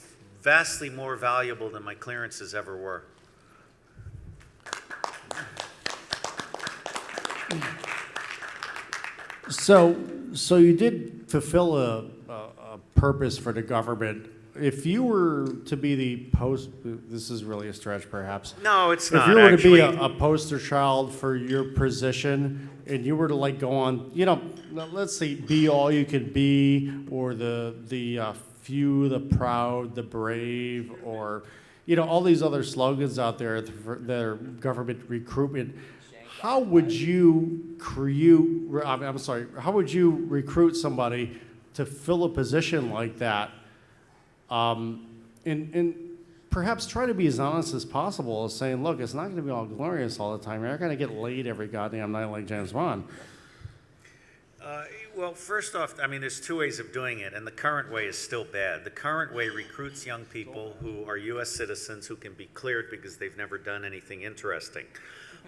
vastly more valuable than my clearances ever were. So you did fulfill a purpose for the government. If you were to be the this is really a stretch perhaps. No, it's not. If you were actually. to be a poster child for your position and you were to like go on, you know, let's say be all you can be, or the few, the proud, the brave, or, you know, all these other slogans out there that are government recruitment. How would you how would you recruit somebody to fill a position like that? And perhaps try to be as honest as possible, as saying, look, it's not going to be all glorious all the time. You're not going to get laid every goddamn night like James Bond. Well, first off, I mean, there's two ways of doing it, and the current way is still bad. The current way recruits young people who are U.S. citizens who can be cleared because they've never done anything interesting,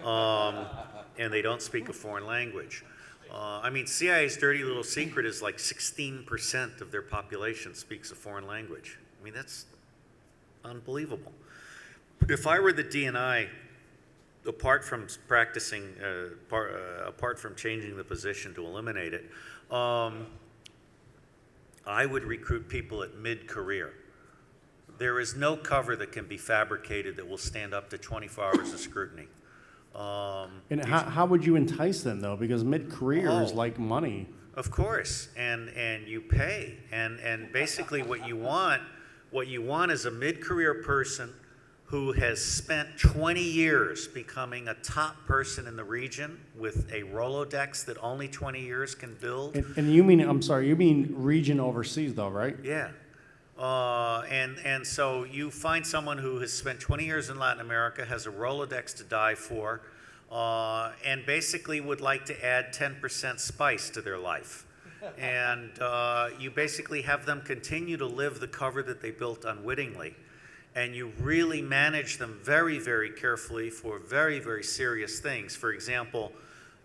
and they don't speak a foreign language. I mean, CIA's dirty little secret is like 16% of their population speaks a foreign language. I mean, that's unbelievable. If I were the DNI, apart from practicing, apart from changing the position to eliminate it, I would recruit people at mid-career. There is no cover that can be fabricated that will stand up to 24 hours of scrutiny. And how would you entice them, though? Because mid-career is like money. Of course, and you pay, and basically what you want is a mid-career person who has spent 20 years becoming a top person in the region with a Rolodex that only 20 years can build. And you mean, I'm sorry, you mean region overseas, though, right? Yeah. And so you find someone who has spent 20 years in Latin America, has a Rolodex to die for, and basically would like to add 10% spice to their life. And you basically have them continue to live the cover that they built unwittingly. And you really manage them very, very carefully for very, very serious things. For example,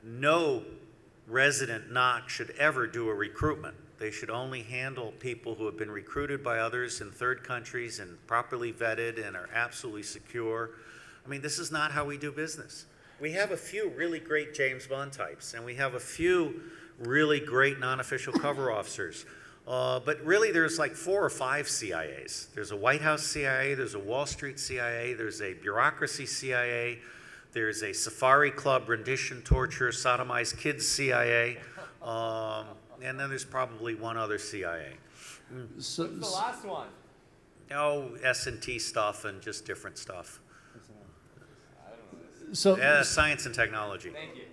no resident NOC should ever do a recruitment. They should only handle people who have been recruited by others in third countries and properly vetted and are absolutely secure. I mean, this is not how we do business. We have a few really great James Bond types, and we have a few really great non-official cover officers. But really, there's like 4 or 5 CIAs. There's a White House CIA, there's a Wall Street CIA, there's a bureaucracy CIA, there's a Safari Club rendition, torture, sodomized kids CIA, and then there's probably one other CIA. So, what's the last one? Oh, S&T stuff and just different stuff. So science and technology. Thank you.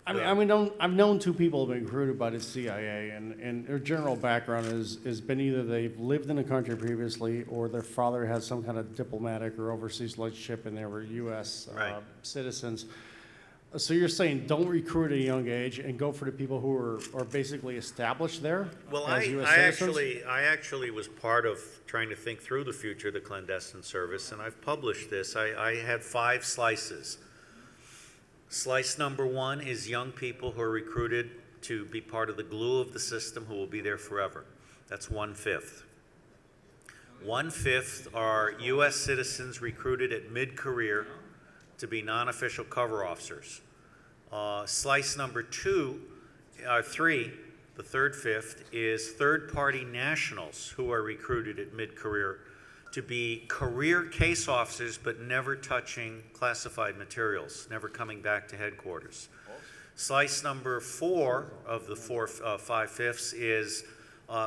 I mean, I've known 2 people who've been recruited by the CIA, and their general background has been either they've lived in the country previously, or their father had some kind of diplomatic or overseas relationship, and they were U.S. Citizens. So you're saying don't recruit at a young age and go for the people who are basically established there Well, as I US citizens? actually was part of trying to think through the future of the clandestine service, and I've published this. I had 5 slices. Slice number 1 is young people who are recruited to be part of the glue of the system who will be there forever. That's 1/5. 1/5 are U.S. citizens recruited at mid-career to be non-official cover officers. Slice number 3, the third fifth, is third-party nationals who are recruited at mid-career to be career case officers but never touching classified materials, never coming back to headquarters. Slice number 4 of the 5/5 is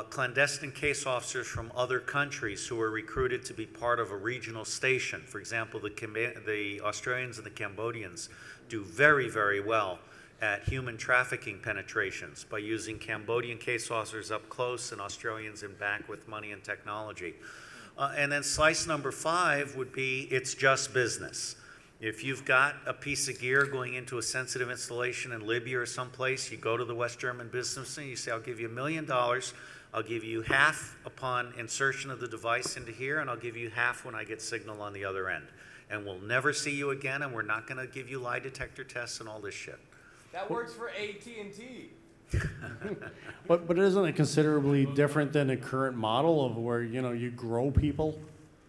clandestine case officers from other countries who are recruited to be part of a regional station. For example, the Australians and the Cambodians do very, very well at human trafficking penetrations by using Cambodian case officers up close and Australians in back with money and technology. And then slice number 5 would be it's just business. If you've got a piece of gear going into a sensitive installation in Libya or someplace, you go to the West German business and you say, I'll give you $1 million. I'll give you half upon insertion of the device into here, and I'll give you half when I get signal on the other end. And we'll never see you again, and we're not going to give you lie detector tests and all this shit. That works for AT&T. But isn't it considerably different than the current model of where, you grow people?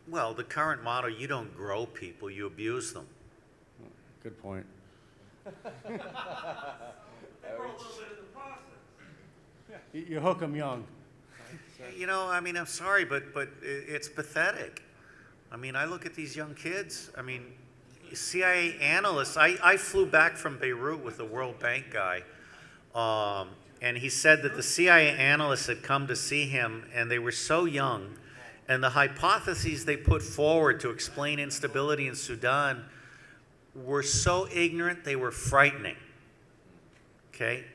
Well, the current model, you don't grow people, you abuse them. Good point. You hook them young. I'm sorry, but it's pathetic. I look at these young kids. CIA analysts, I flew back from Beirut with a World Bank guy, and he said that the CIA analysts had come to see him, and they were so young, and the hypotheses they put forward to explain instability in Sudan were so ignorant they were frightening. Okay?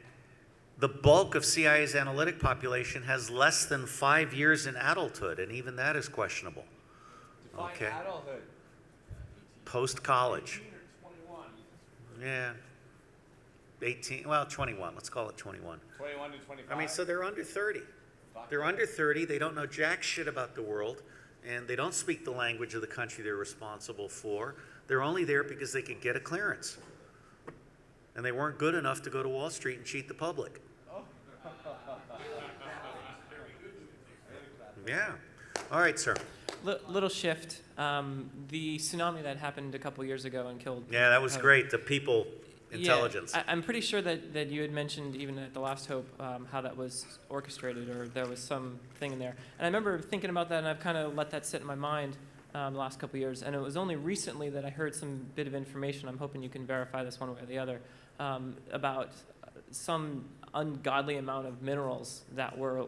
The bulk of CIA's analytic population has less than 5 years in adulthood, and even that is questionable. Define adulthood. Post-college. Yeah. 18, 21. Let's call it 21. 21 to 25. So they're under 30. They're under 30. They don't know jack shit about the world, and they don't speak the language of the country they're responsible for. They're only there because they could get a clearance. And they weren't good enough to go to Wall Street and cheat the public. Yeah. All right, sir. Little shift. The tsunami that happened a couple years ago and killed. Yeah, that was great. The people intelligence. Yeah, I'm pretty sure that you had mentioned even at the Last Hope how that was orchestrated, or there was some thing in there. And I remember thinking about that, and I've kind of let that sit in my mind the last couple of years. And it was only recently that I heard some bit of information. I'm hoping you can verify this one way or the other about some ungodly amount of minerals that were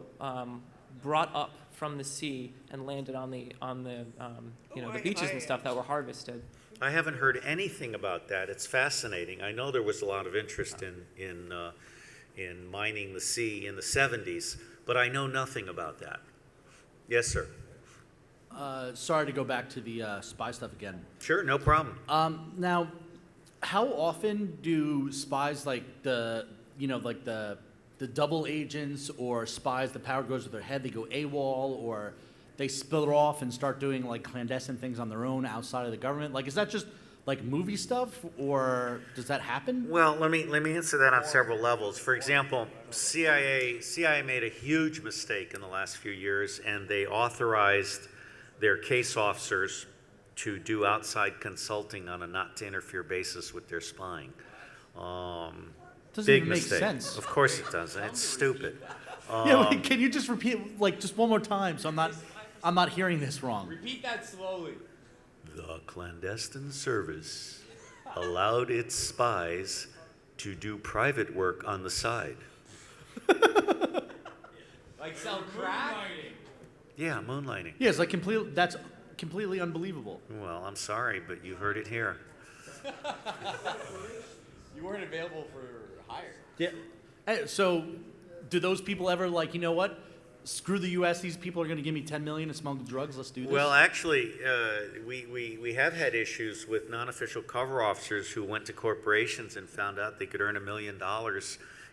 brought up from the sea and landed on the the beaches and stuff that were harvested. I haven't heard anything about that. It's fascinating. I know there was a lot of interest in mining the sea in the 70s, but I know nothing about that. Yes, sir. Sorry to go back to the spy stuff again. Sure, no problem. Now, how often do spies like the double agents or spies, the power goes to their head, they go AWOL, or they spill it off and start doing like clandestine things on their own outside of the government? Like, is that just like movie stuff, or does that happen? Well, let me answer that on several levels. For example, CIA made a huge mistake in the last few years, and they authorized their case officers to do outside consulting on a not-to-interfere basis with their spying. Doesn't Big even make mistake. sense. Of course it doesn't. It's stupid. Yeah, wait, can you just repeat like just one more time so I'm not hearing this wrong? Repeat that slowly. The clandestine service allowed its spies to do private work on the side. Like sell crack? Yeah, moonlighting. Yeah, it's like that's completely unbelievable. Well, I'm sorry, but you heard it here. You weren't available for hire. Yeah. So, do those people ever like, you know what? screw the U.S., these people are going to give me $10 million to smuggle drugs, let's do this? Well, actually, we have had issues with non-official cover officers who went to corporations and found out they could earn $1 million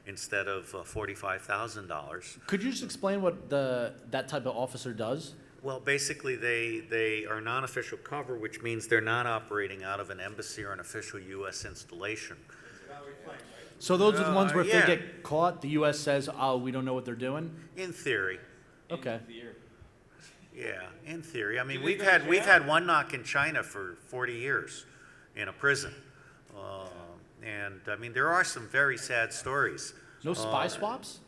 instead of $45,000. Could you just explain what that type of officer does? Well, basically, they are non-official cover, which means they're not operating out of an embassy or an official U.S. installation. So those are the ones where if yeah. they get caught, the U.S. says, oh, we don't know what they're doing? In theory. Okay. Yeah, in theory. I mean, we've had one knock in China for 40 years in a prison. And I mean, there are some very sad stories. No spy swaps?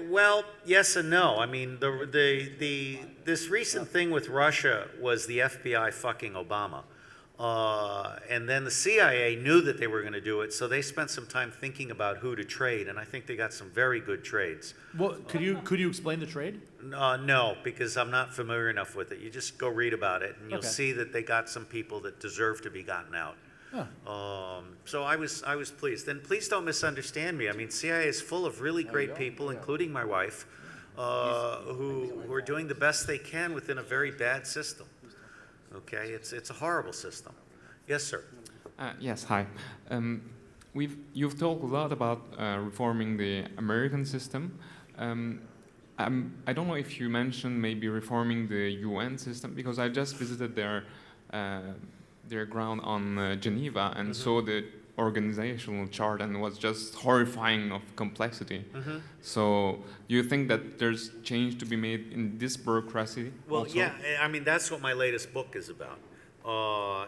Well, yes and no. I mean, this recent thing with Russia was the FBI fucking Obama. And then the CIA knew that they were going to do it, so they spent some time thinking about who to trade, and I think they got some very good trades. Well, could you explain the trade? No, because I'm not familiar enough with it. You just go read about it, and you'll Okay. see that they got some people that deserve to be gotten out. Huh. So I was pleased. And please don't misunderstand me. I mean, CIA is full of really great people, including my wife, who are doing the best they can within a very bad system. Okay, it's a horrible system. Yes, sir. Yes, hi. You've talked a lot about reforming the American system. I don't know if you mentioned maybe reforming the UN system, because I just visited their ground on Geneva and saw the organizational chart and was just horrifying of complexity. So do you think that there's change to be made in this bureaucracy? Well, also? yeah, I mean, that's what my latest book is about.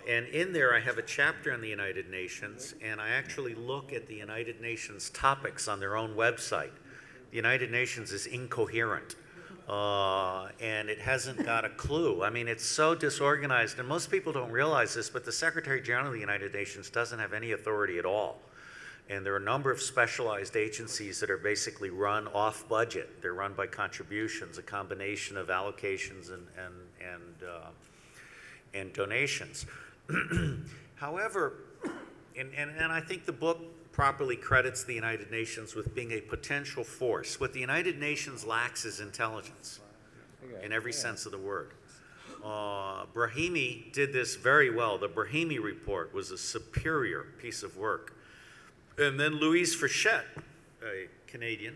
And in there, I have a chapter on the United Nations, and I actually look at the United Nations topics on their own website. The United Nations is incoherent, and it hasn't got a clue. I mean, it's so disorganized, and most people don't realize this, but the Secretary General of the United Nations doesn't have any authority at all. And there are a number of specialized agencies that are basically run off budget. They're run by contributions, a combination of allocations and donations. However, and I think the book properly credits the United Nations with being a potential force. What the United Nations lacks is intelligence, in every sense of the word. Brahimi did this very well. The Brahimi report was a superior piece of work. And then Louise Frechette, a Canadian,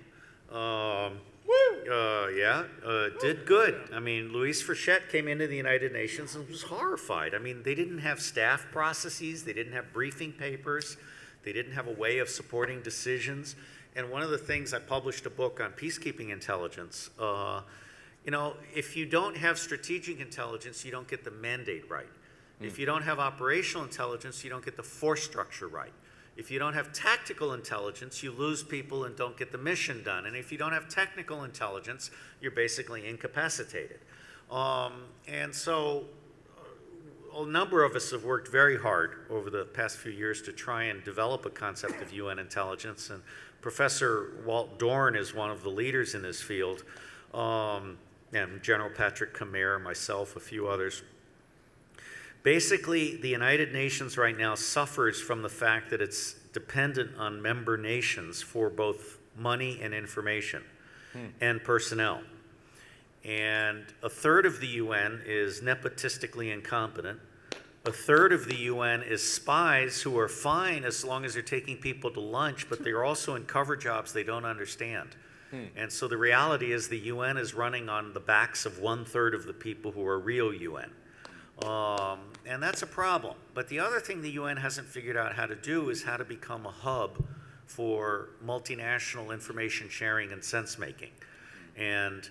did good. I mean, Louise Frechette came into the United Nations and was horrified. I mean, they didn't have staff processes, they didn't have briefing papers, they didn't have a way of supporting decisions. And one of the things, I published a book on peacekeeping intelligence. You know, if you don't have strategic intelligence, you don't get the mandate right. If you don't have operational intelligence, you don't get the force structure right. If you don't have tactical intelligence, you lose people and don't get the mission done. And if you don't have technical intelligence, you're basically incapacitated. And so a number of us have worked very hard over the past few years to try and develop a concept of UN intelligence. And Professor Walt Dorn is one of the leaders in this field, and General Patrick Kammer, myself, a few others. Basically, the United Nations right now suffers from the fact that it's dependent on member nations for both money and information and personnel. And a third of the UN is nepotistically incompetent. A third of the UN is spies who are fine as long as they're taking people to lunch, but they're also in cover jobs they don't understand. And so the reality is the UN is running on the backs of 1/3 of the people who are real UN. And that's a problem. But the other thing the UN hasn't figured out how to do is how to become a hub for multinational information sharing and sense making. And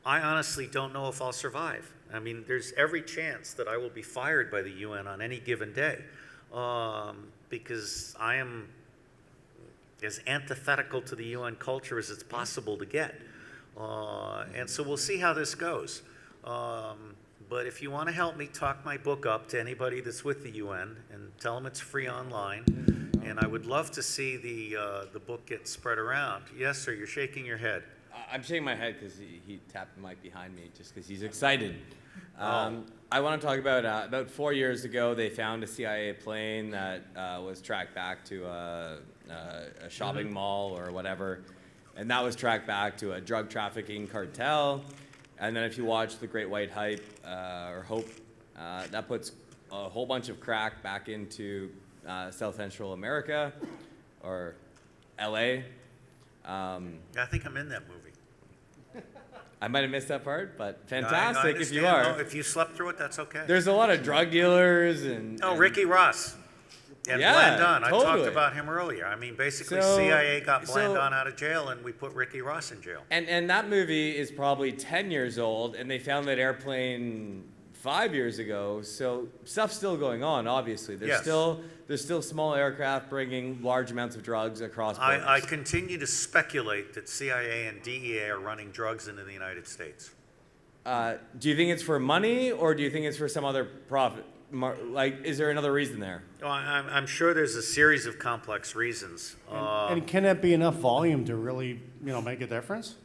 I honestly don't know if I'll survive. I mean, there's every chance that I will be fired by the UN on any given day, because I am as antithetical to the UN culture as it's possible to get. And so we'll see how this goes. But if you want to help me talk my book up to anybody that's with the UN and tell them it's free online, and I would love to see the book get spread around. Yes, sir, you're shaking your head. I'm shaking my head because he tapped the mic behind me just because he's excited. I want to talk about 4 years ago, they found a CIA plane that was tracked back to a shopping mall or whatever. and that was tracked back to a drug trafficking cartel. And then if you watch The Great White Hype or Hope, that puts a whole bunch of crack back into South Central America or LA. I think I'm in that movie. I might have missed that part, but I fantastic if you understand. are. No, if you slept through it, that's okay. There's a lot of drug dealers and. Oh, Ricky Ross. And Yeah, Blandon. I totally. talked about him earlier. I mean, basically, So- CIA got so- Blandon out of jail, and we put Ricky Ross in jail. And that movie is probably 10 years old, and they found that airplane 5 years ago. So stuff's still going on. Obviously, there's Yes. still small aircraft bringing large amounts of drugs across borders. I continue to speculate that CIA and DEA are running drugs into the United States. Do you think it's for money, or do you think it's for some other profit? Like, is there another reason there? Oh, I'm sure there's a series of complex reasons. And can that be enough volume to really, make a difference?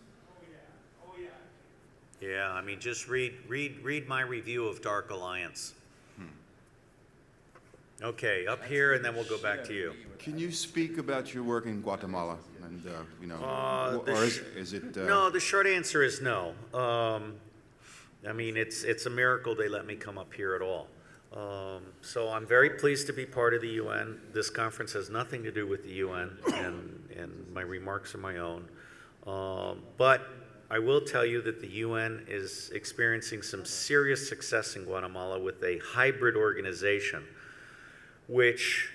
Yeah, I mean, just read my review of Dark Alliance. Okay, up here, and then we'll go back to you. Can you speak about your work in Guatemala? And, is it... No, the short answer is no. I mean, it's a miracle they let me come up here at all. So I'm very pleased to be part of the UN. This conference has nothing to do with the UN, and my remarks are my own. But I will tell you that the UN is experiencing some serious success in Guatemala with a hybrid organization, which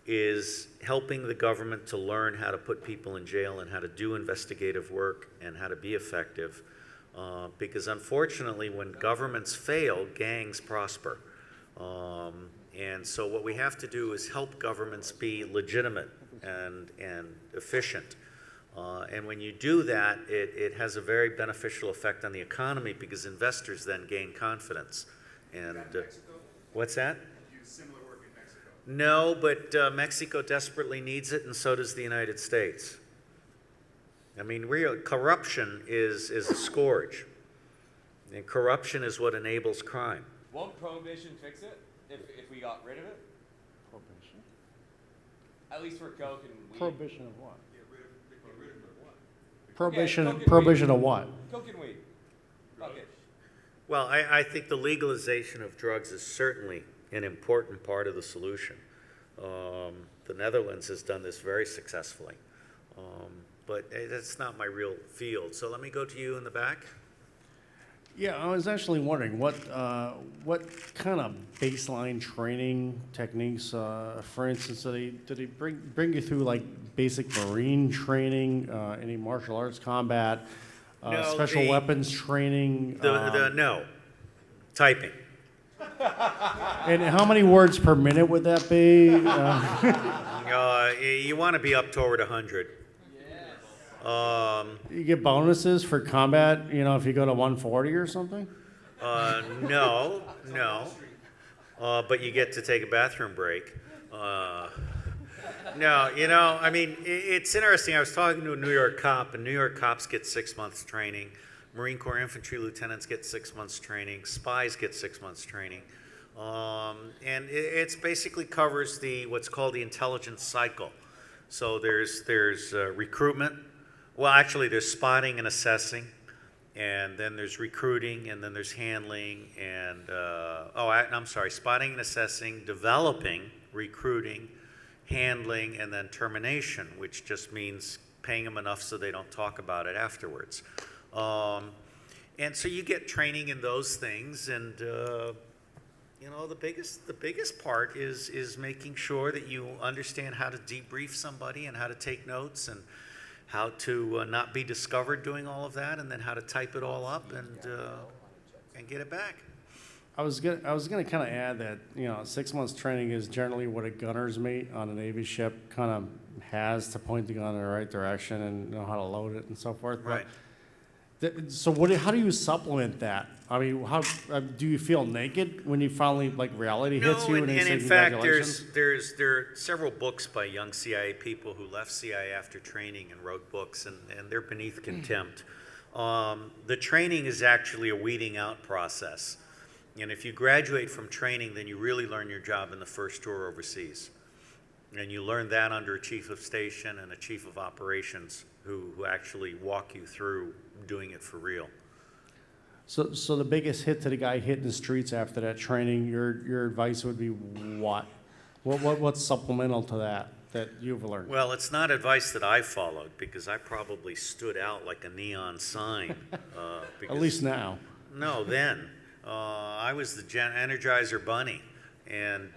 is helping the government to learn how to put people in jail and how to do investigative work and how to be effective. Because unfortunately, when governments fail, gangs prosper. And so what we have to do is help governments be legitimate and efficient. And when you do that, it has a very beneficial effect on the economy because investors then gain confidence. And what's that? Similar work in Mexico. No, but Mexico desperately needs it, and so does the United States. I mean, real corruption is a scourge, and corruption is what enables crime. Won't prohibition fix it if we got rid of it? Prohibition? At least for coke and weed. Prohibition of what? Prohibition Prohibition of what? Coke and weed. Okay. Well, I think the legalization of drugs is certainly an important part of the solution. The Netherlands has done this very successfully, but that's not my real field. So let me go to you in the back. Yeah, I was actually wondering what kind of baseline training techniques, for instance, did they bring you through like basic Marine training, any martial arts combat, No, special weapons training? No, typing. And how many words per minute would that be? You want to be up toward 100. You get bonuses for combat, if you go to 140 or something? No, but you get to take a bathroom break. No, I mean, it's interesting. I was talking to a New York cop, and New York cops get 6 months training. Marine Corps infantry lieutenants get 6 months training. Spies get 6 months training. And it's basically covers what's called the intelligence cycle. So there's recruitment. Well, actually, there's spotting and assessing, and then there's recruiting, and then there's handling, and I'm sorry, spotting and assessing, developing, recruiting, handling, and then termination, which just means paying them enough so they don't talk about it afterwards. And so you get training in those things, and the biggest part is making sure that you understand how to debrief somebody and how to take notes and how to not be discovered doing all of that, and then how to type it all up and get it back. I was gonna kind of add that 6 months training is generally what a gunner's mate on a Navy ship kind of has to point the gun in the right direction and know how to load it and so forth. Right. So how do you supplement that? I mean, how do you feel naked when you finally reality hits you? And they say in fact, congratulations? there are several books by young CIA people who left CIA after training and wrote books, and they're beneath contempt. The training is actually a weeding out process. And if you graduate from training, then you really learn your job in the first tour overseas. And you learn that under a chief of station and a chief of operations. who actually walk you through doing it for real. So the biggest hit to the guy hitting the streets after that training, your advice would be what? What's supplemental to that you've learned? Well, it's not advice that I followed because I probably stood out like a neon sign. At least now. No, then. I was the Energizer Bunny and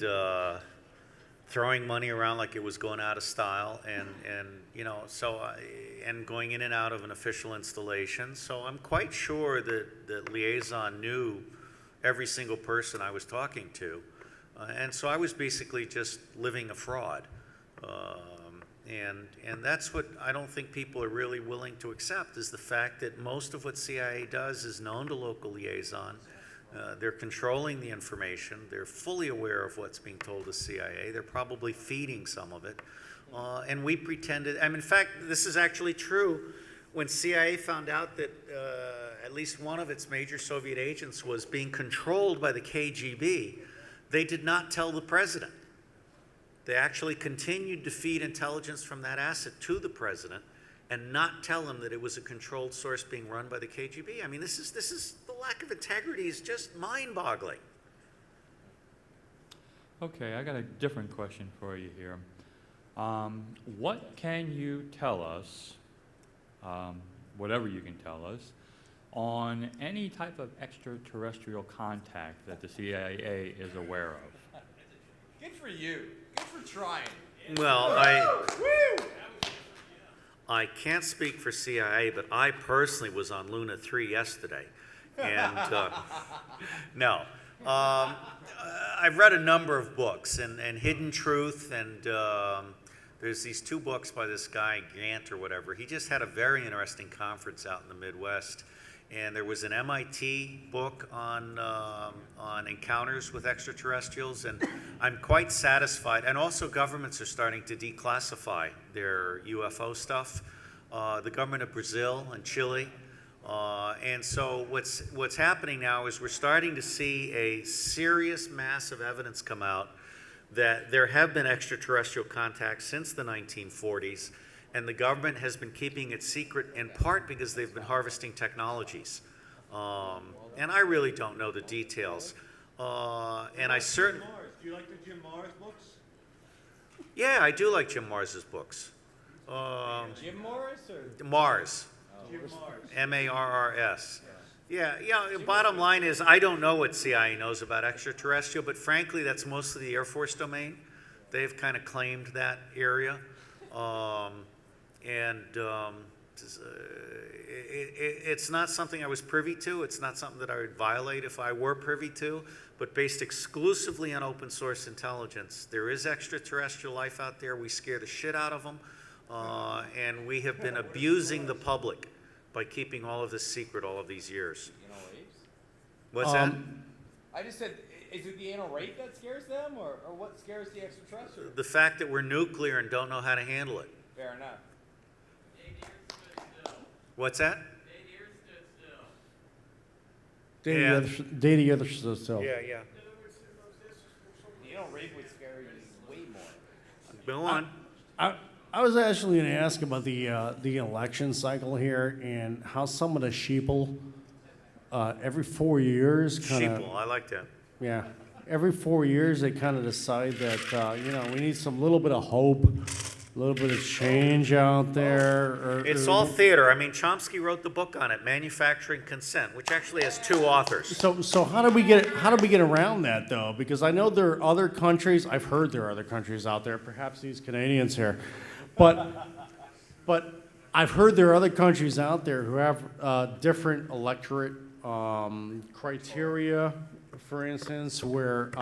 throwing money around like it was going out of style and you know, and going in and out of an official installation. So I'm quite sure that Liaison knew every single person I was talking to. And so I was basically just living a fraud. And that's what I don't think people are really willing to accept, is the fact that most of what CIA does is known to local liaison. They're controlling the information. They're fully aware of what's being told to CIA. They're probably feeding some of it. And we pretended, I mean, in fact, this is actually true. When CIA found out that at least one of its major Soviet agents was being controlled by the KGB, they did not tell the president. They actually continued to feed intelligence from that asset to the president and not tell him that it was a controlled source being run by the KGB. I mean, this is the lack of integrity is just mind-boggling. Okay, I got a different question for you here. What can you tell us, whatever you can tell us, on any type of extraterrestrial contact that the CIA is aware of? Good for you. Good for trying. Well, I can't speak for CIA, but I personally was on Luna 3 yesterday. And no. I've read a number of books, and Hidden Truth, and there's these two books by this guy, Gant or whatever. He just had a very interesting conference out in the Midwest. And there was an MIT book on encounters with extraterrestrials, and I'm quite satisfied. And also governments are starting to declassify their UFO stuff. The government of Brazil and Chile. And so what's happening now is we're starting to see a serious mass of evidence come out that there have been extraterrestrial contacts since the 1940s. And the government has been keeping it secret in part because they've been harvesting technologies. And I really don't know the details. And I certainly... Do you like the Jim Mars books? Yeah, I do like Jim Mars's books. Jim Morris or? Mars. Jim Mars. M-A-R-R-S. Yeah, bottom line is I don't know what CIA knows about extraterrestrial, but frankly, that's mostly the Air Force domain. They've kind of claimed that area. It's not something I was privy to. It's not something that I would violate if I were privy to, but based exclusively on open source intelligence. There is extraterrestrial life out there. We scare the shit out of them, and we have been abusing the public by keeping all of this secret all of these years. What's that? I just said, is it the anal rape that scares them, or what scares the extraterrestrials? The fact that we're nuclear and don't know how to handle it. Fair enough. What's that? Data the other still. Yeah. The anal rape would scare you way more. Go on. I was actually going to ask about the election cycle here and how some of the sheeple every 4 years kind of. Sheeple, I like that. Yeah, every 4 years they kind of decide that we need some little bit of hope, a little bit of change out there. It's all theater. I mean, Chomsky wrote the book on it, Manufacturing Consent, which actually has 2 authors. So how do we get around that though? Because I know there are other countries. I've heard there are other countries out there. Perhaps these Canadians here, but I've heard there are other countries out there who have different electorate criteria. For instance, where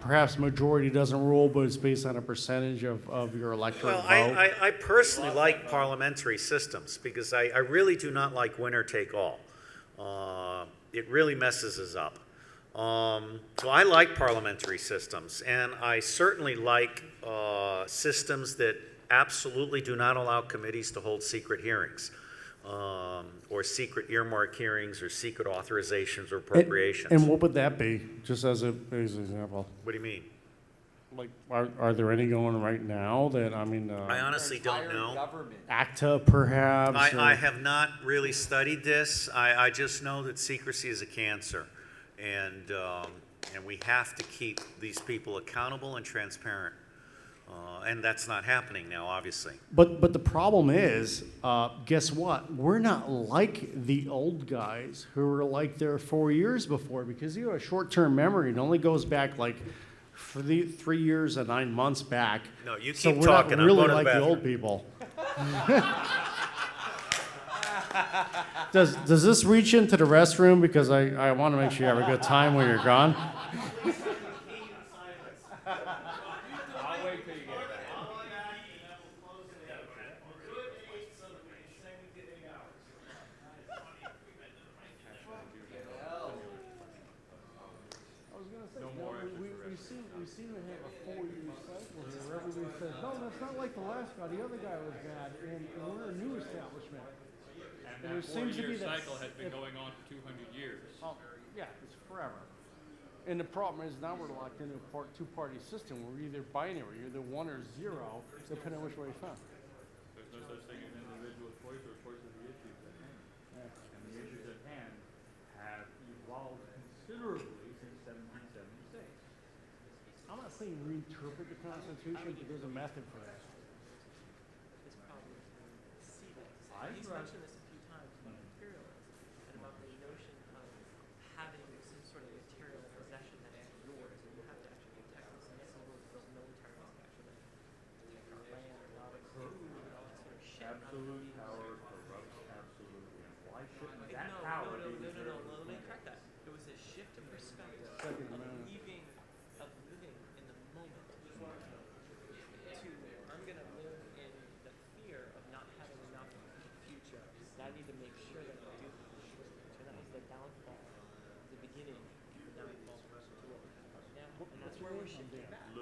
perhaps majority doesn't rule, but it's based on a percentage of your electorate vote? I personally like parliamentary systems because I really do not like winner take all. It really messes us up. So I like parliamentary systems, and I certainly like systems that absolutely do not allow committees to hold secret hearings. Or secret earmark hearings, or secret authorizations or appropriations. And what would that be, just as an example? What do you mean? Like, are there any going right now that, I mean, I honestly don't know. ACTA perhaps? I have not really studied this. I just know that secrecy is a cancer, and we have to keep these people accountable and transparent. And that's not happening now, obviously. But the problem is, guess what? We're not like the old guys who were like there 4 years before, because you have a short-term memory. It only goes back like for the 3 years and 9 months back. No, you so keep we're talking. not I'm really going to the like the bathroom. old people. Does this reach into the restroom? Because I want to make sure you have a good time when you're gone. We seem to have a 4-year cycle here where everybody says, no, that's not like the last guy. The other guy was bad, and we're a new establishment. And there that seems to be 4-year that cycle has been going on for 200 years. Oh, yeah, it's forever. And the problem is now we're locked into a two-party system. We're either binary, you're either 1 or 0, depending on which way you found. There's no such thing as individual choice or choice of the issues at hand. Yeah. And the issues at hand have evolved considerably since 1776. I'm not saying reinterpret the Constitution, but there's a method for that. He's mentioned this a few times about imperialism and about the notion of having some sort of material possession that is yours, and you have to actually protect this. And this is where those military aspects of it, like our land, our knowledge, food, and all that sort of shit. Absolute power corrupts absolutely. Why shouldn't No, that power be no, reserved? let me correct that. It was a shift in perspective Second of Amendment. living in the moment to I'm going to live in the fear of not having enough in the future. I need to make sure that I do this. So that was the downfall, the beginning, the downfall to what we have right now. And that's where we're shifting back.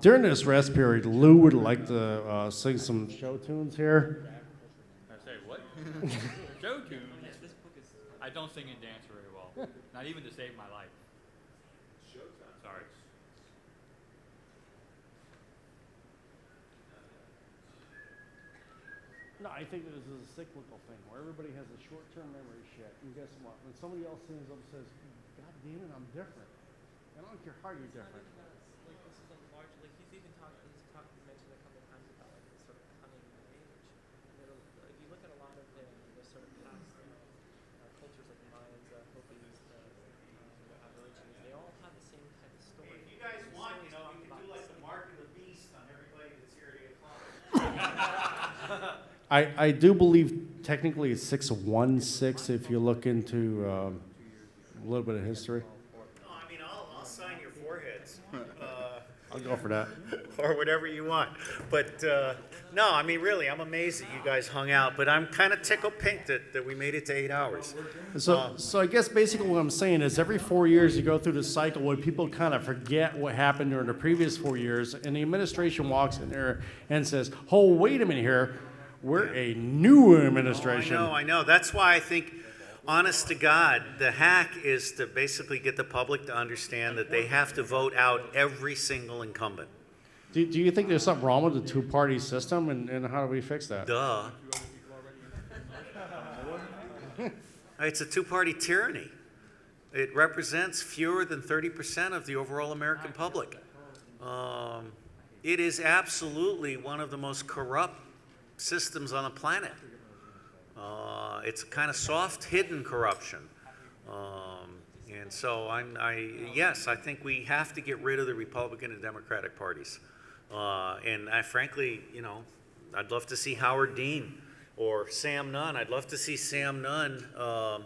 During this rest period, Lou would like to sing some show tunes here. I say, what? Show tunes? I don't sing and dance very well. Not even to save my life. Sorry. No, I think this is a cyclical thing where everybody has a short-term memory shit. And guess what? When somebody else stands up and says, God damn it, I'm different. I don't care how you're different. Like this is a large, like he's even mentioned a couple of times about like this sort of cunning age. If you look at a lot of the sort of past cultures like the Mayans, Hopis, Aborigines, they all have the same type of story. If you guys want, you know, you can do like the mark of the beast on everybody that's here at 8 o'clock. I do believe technically it's 616 if you look into a little bit of history. No, I mean, I'll sign your foreheads. I'll go for that. Or whatever you want. But no, I mean, really, I'm amazed that you guys hung out. But I'm kind of tickled pink that we made it to 8 hours. So I guess basically what I'm saying is every 4 years you go through this cycle where people kind of forget what happened during the previous 4 years, and the administration walks in there and says, oh, wait a minute here, we're a new administration. I know. That's why I think, honest to God, the hack is to basically get the public to understand that they have to vote out every single incumbent. Do you think there's something wrong with the two-party system, and how do we fix that? Duh. It's a two-party tyranny. It represents fewer than 30% of the overall American public. It is absolutely one of the most corrupt systems on the planet. It's kind of soft, hidden corruption. And so yes, I think we have to get rid of the Republican and Democratic parties. And I frankly, you know, I'd love to see Howard Dean or Sam Nunn. I'd love to see Sam Nunn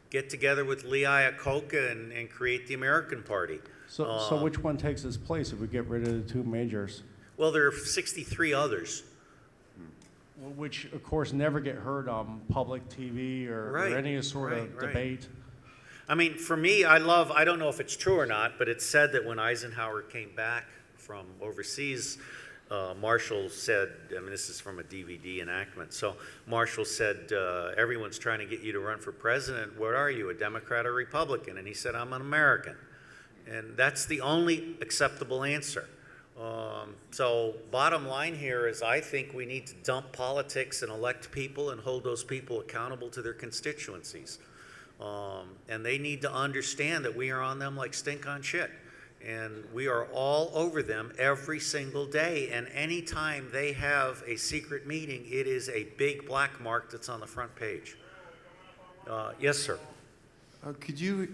get together with Lee Iacocca and create the American Party. So which one takes its place if we get rid of the two majors? Well, there are 63 others. Which, of course, never get heard on public TV or any sort of debate. I mean, for me, I don't know if it's true or not, but it's said that when Eisenhower came back from overseas, Marshall said, I mean, this is from a DVD enactment, so Marshall said, everyone's trying to get you to run for president. What are you, a Democrat or Republican? And he said, I'm an American. And that's the only acceptable answer. So bottom line here is I think we need to dump politics and elect people and hold those people accountable to their constituencies. And they need to understand that we are on them like stink on shit. And we are all over them every single day. And anytime they have a secret meeting, it is a big black mark that's on the front page. Yes, sir. Could you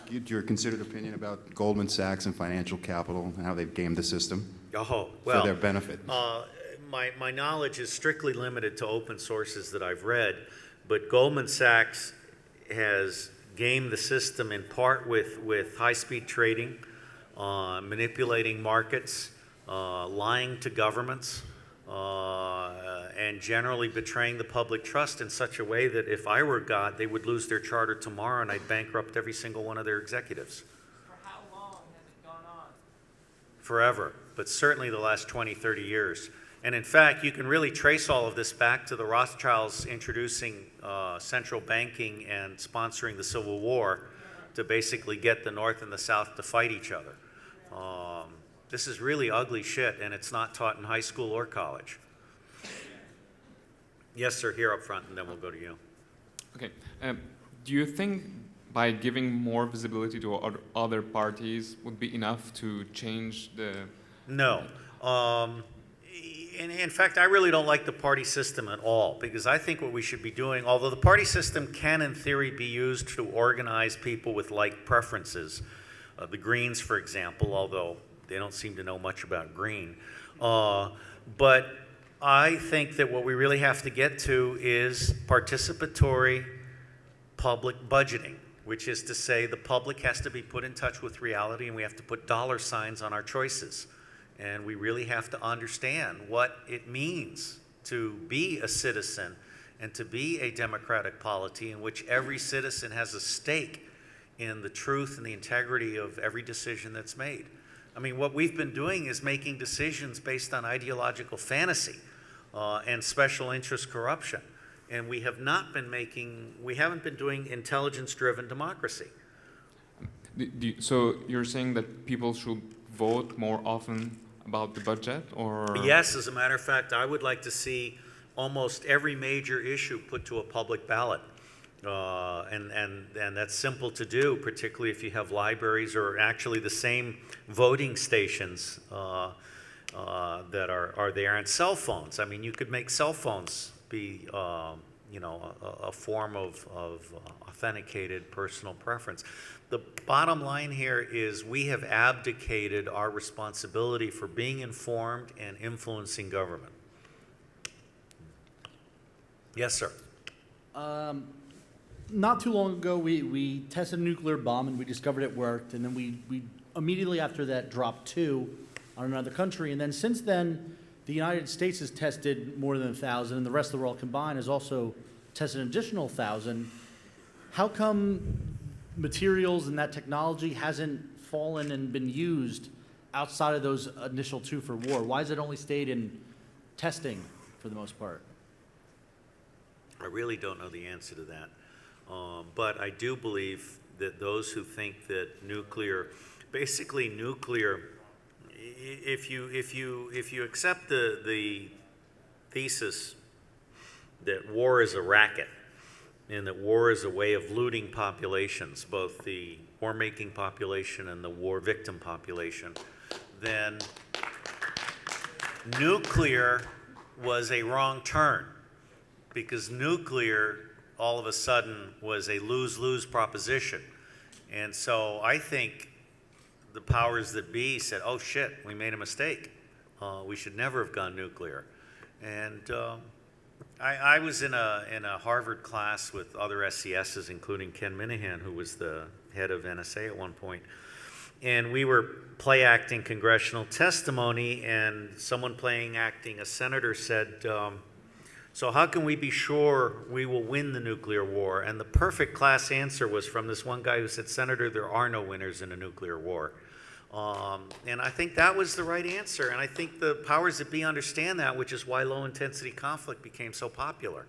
give your considered opinion about Goldman Sachs and financial capital and how they've gamed the system Oh, well, for their benefit? My knowledge is strictly limited to open sources that I've read, but Goldman Sachs has gamed the system in part with high-speed trading, manipulating markets, lying to governments, and generally betraying the public trust in such a way that if I were God, they would lose their charter tomorrow and I'd bankrupt every single one of their executives. For how long has it gone on? Forever, but certainly the last 20, 30 years. And in fact, you can really trace all of this back to the Rothschilds introducing central banking and sponsoring the Civil War to basically get the North and the South to fight each other. This is really ugly shit, and it's not taught in high school or college. Yes, sir, here up front, and then we'll go to you. Okay. Do you think by giving more visibility to other parties would be enough to change the... No. In fact, I really don't like the party system at all, because I think what we should be doing, although the party system can in theory be used to organize people with like preferences, the Greens, for example, although they don't seem to know much about green. But I think that what we really have to get to is participatory public budgeting, which is to say the public has to be put in touch with reality and we have to put dollar signs on our choices. And we really have to understand what it means to be a citizen and to be a democratic polity in which every citizen has a stake in the truth and the integrity of every decision that's made. I mean, what we've been doing is making decisions based on ideological fantasy and special interest corruption. And we haven't been doing intelligence-driven democracy. So you're saying that people should vote more often about the budget, or? Yes, as a matter of fact, I would like to see almost every major issue put to a public ballot. And that's simple to do, particularly if you have libraries or actually the same voting stations that are there, and cell phones. I mean, you could make cell phones be, a form of authenticated personal preference. The bottom line here is we have abdicated our responsibility for being informed and influencing government. Yes, sir. Not too long ago, we tested a nuclear bomb and we discovered it worked, and then we immediately after that dropped 2 on another country, and then since then, the United States has tested more than 1,000, and the rest of the world combined has also tested an additional 1,000. How come materials and that technology hasn't fallen and been used outside of those initial 2 for war? Why has it only stayed in testing for the most part? I really don't know the answer to that. But I do believe that those who think that nuclear, if you accept the thesis that war is a racket and that war is a way of looting populations, both the war-making population and the war victim population, then nuclear was a wrong turn, because nuclear all of a sudden was a lose-lose proposition. And so I think the powers that be said, oh shit, we made a mistake. We should never have gone nuclear. And I was in a Harvard class with other SCSs, including Ken Minahan, who was the head of NSA at one point. And we were play acting congressional testimony, and someone playing acting a senator said, so how can we be sure we will win the nuclear war? And the perfect class answer was from this one guy who said, Senator, there are no winners in a nuclear war. And I think that was the right answer. And I think the powers that be understand that, which is why low-intensity conflict became so popular,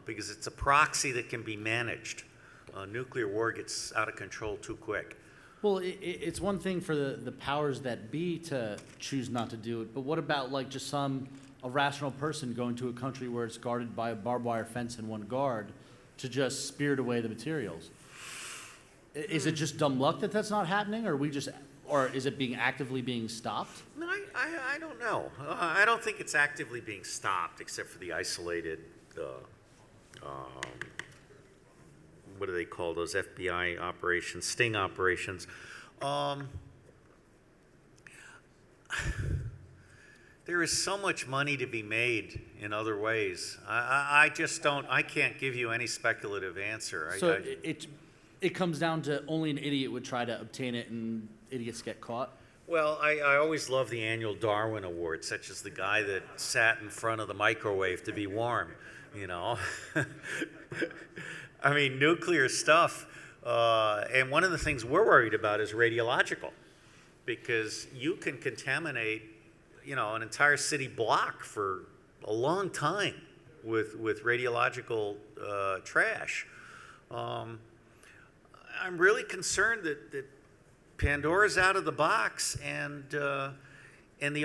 because it's a proxy that can be managed. Nuclear war gets out of control too quick. Well, it's one thing for the powers that be to choose not to do it, but what about like just some irrational person going to a country where it's guarded by a barbed wire fence and one guard to just spirit away the materials? Is it just dumb luck that that's not happening, or or is it actively being stopped? No, I don't know. I don't think it's actively being stopped, except for the isolated, what do they call those FBI operations, sting operations. There is so much money to be made in other ways. I just don't, I can't give you any speculative answer. So it comes down to only an idiot would try to obtain it and idiots get caught? Well, I always love the annual Darwin Award, such as the guy that sat in front of the microwave to be warm, you know. I mean, nuclear stuff, and one of the things we're worried about is radiological, because you can contaminate, you know, an entire city block for a long time with radiological trash. I'm really concerned that Pandora's out of the box, and the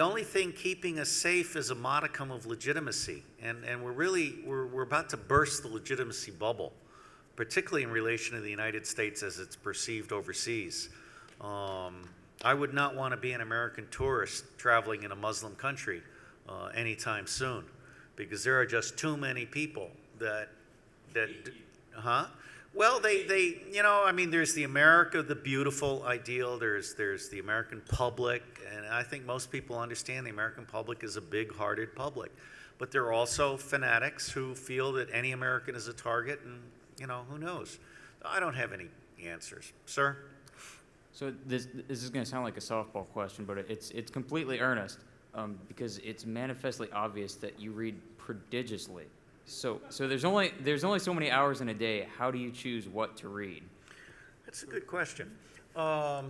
only thing keeping us safe is a modicum of legitimacy, and we're about to burst the legitimacy bubble, particularly in relation to the United States as it's perceived overseas. I would not want to be an American tourist traveling in a Muslim country anytime soon, because there are just too many people that well, they you know, I mean, there's the America, the beautiful ideal, there's the American public, and I think most people understand the American public is a big-hearted public. But there are also fanatics who feel that any American is a target, and, you know, who knows? I don't have any answers. Sir? So this is going to sound like a softball question, but it's completely earnest, because it's manifestly obvious that you read prodigiously. So there's only so many hours in a day. How do you choose what to read? That's a good question. I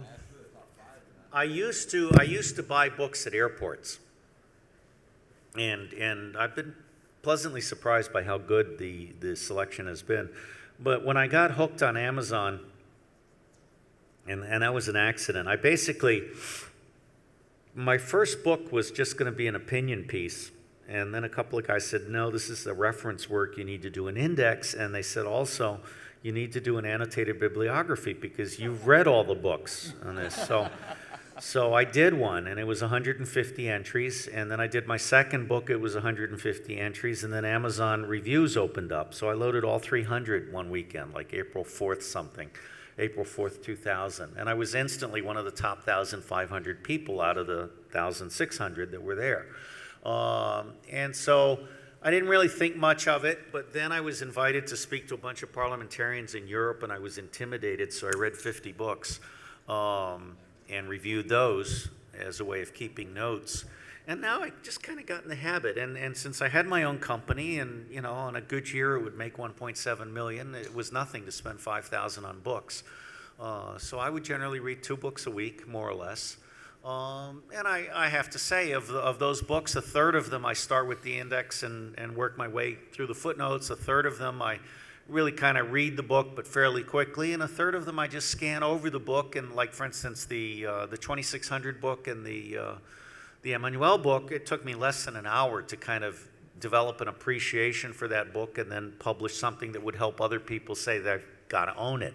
used to buy books at airports, and I've been pleasantly surprised by how good the selection has been. But when I got hooked on Amazon, and that was an accident, my first book was just going to be an opinion piece. And then a couple of guys said, no, this is the reference work. You need to do an index. And they said also, you need to do an annotated bibliography because you've read all the books on this. So I did one, and it was 150 entries. And then I did my second book. It was 150 entries. And then Amazon reviews opened up. So I loaded all 300 one weekend, like April 4th something, April 4th, 2000. And I was instantly one of the top 1,500 people out of the 1,600 that were there. And so I didn't really think much of it, but then I was invited to speak to a bunch of parliamentarians in Europe, and I was intimidated, so I read 50 books and reviewed those as a way of keeping notes. And now I just kind of got in the habit, and since I had my own company, and you know, on a good year it would make 1.7 million, it was nothing to spend $5,000 on books. So I would generally read 2 books a week, more or less. And I have to say, of those books, a third of them I start with the index and work my way through the footnotes. A third of them I really kind of read the book, but fairly quickly. And a third of them I just scan over the book. And like, for instance, the 2600 book and the Emmanuel book, it took me less than an hour to kind of develop an appreciation for that book and then publish something that would help other people say they've got to own it.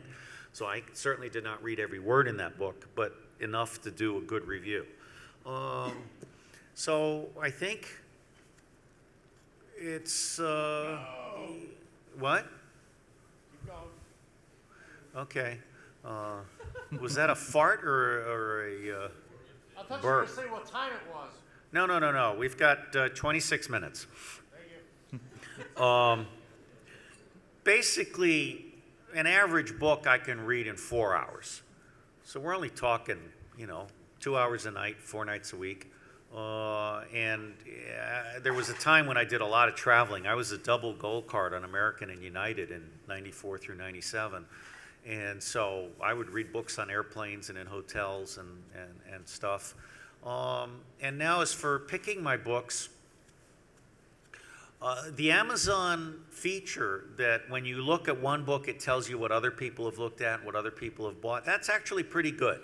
So I certainly did not read every word in that book, but enough to do a good review. So I think it's what? Keep going. Okay. Was that a fart or a I thought burp? you were going to say what time it was. No. We've got 26 minutes. Thank you. Basically, an average book I can read in 4 hours. So we're only talking, you know, 2 hours a night, 4 nights a week. And there was a time when I did a lot of traveling. I was a double gold card on American and United in 94 through 97. And so I would read books on airplanes and in hotels and stuff. And now as for picking my books, The Amazon feature that when you look at one book, it tells you what other people have looked at, what other people have bought, that's actually pretty good.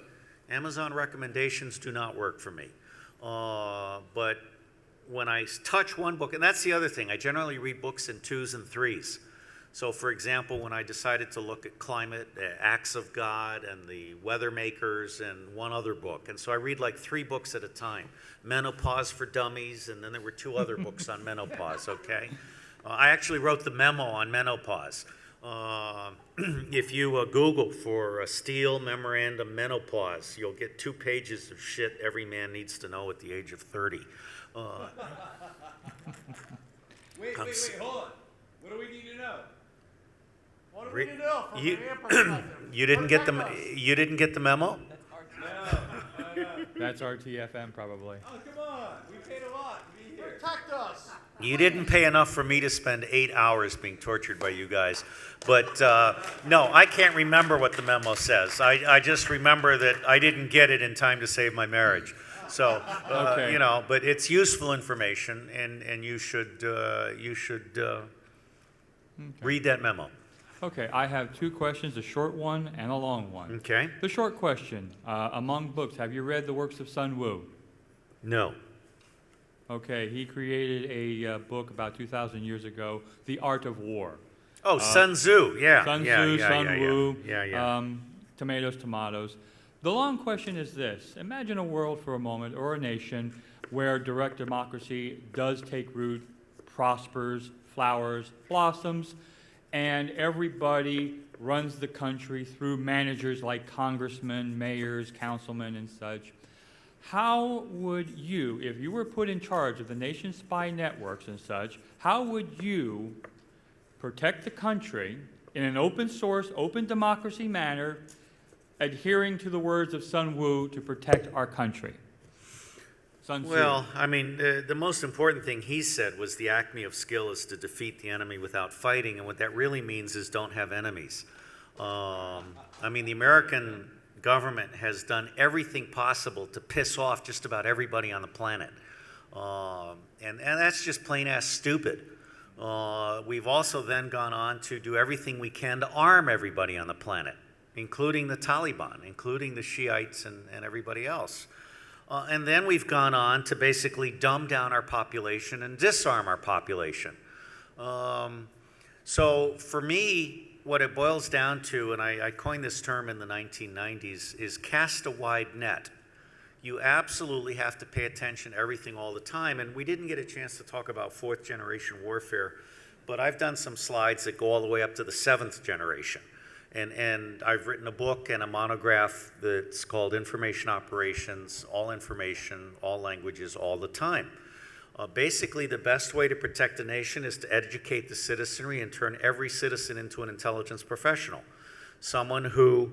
Amazon recommendations do not work for me. But when I touch one book, and that's the other thing, I generally read books in 2s and 3s. So for example, when I decided to look at climate, Acts of God, and the Weather Makers, and one other book. And so I read like 3 books at a time. Menopause for Dummies, and then there were 2 other books on menopause, okay? I actually wrote the memo on menopause. If you Google for Steele Memorandum Menopause, you'll get 2 pages of shit every man needs to know at the age of 30. Wait, hold on. What do we need to know? What do we Re- need to know from you- an perspective? You didn't get the memo? That's RTFM probably. Oh, come on. We paid a lot to be here. Protect us. You didn't pay enough for me to spend 8 hours being tortured by you guys. But no, I can't remember what the memo says. I just remember that I didn't get it in time to save my marriage. So, Okay. you know, but it's useful information, and you should read that memo. Okay, I have 2 questions, a short one and a long one. Okay. The short question, among books, have you read the works of Sun Wu? No. Okay, he created a book about 2,000 years ago, The Art of War. Oh, Sun Tzu, yeah. Sun yeah, Tzu, yeah, Sun yeah, Wu, yeah. tomatoes, tomatoes. The long question is this. Imagine a world for a moment, or a nation, where direct democracy does take root, prospers, flowers, blossoms, and everybody runs the country through managers like congressmen, mayors, councilmen, and such. How would you, if you were put in charge of the nation's spy networks and such, how would you protect the country in an open source, open democracy manner, adhering to the words of Sun Wu to protect our country? Sun Tzu. Well, I mean, the most important thing he said was the acme of skill is to defeat the enemy without fighting, and what that really means is don't have enemies. I mean, the American government has done everything possible to piss off just about everybody on the planet. And that's just plain-ass stupid. We've also then gone on to do everything we can to arm everybody on the planet, including the Taliban, including the Shiites and everybody else. And then we've gone on to basically dumb down our population and disarm our population. So for me, what it boils down to, and I coined this term in the 1990s, is cast a wide net. You absolutely have to pay attention to everything all the time. And we didn't get a chance to talk about 4th generation warfare, but I've done some slides that go all the way up to the 7th generation. And I've written a book and a monograph that's called Information Operations, All Information, All Languages, All the Time. Basically, the best way to protect a nation is to educate the citizenry and turn every citizen into an intelligence professional. Someone who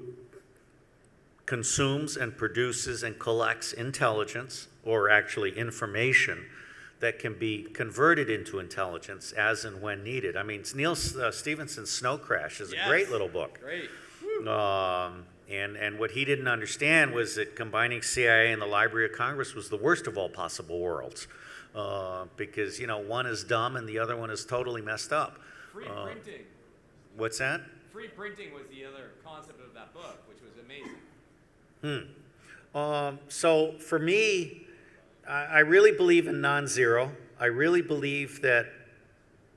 consumes and produces and collects intelligence, or actually information, that can be converted into intelligence as and when needed. I mean, Neil Stephenson's Snow Crash is a great little book. Great. And what he didn't understand was that combining CIA and the Library of Congress was the worst of all possible worlds. Because, you know, one is dumb and the other one is totally messed up. Free printing. What's that? Free printing was the other concept of that book, which was amazing. So for me, I really believe in non-zero. I really believe that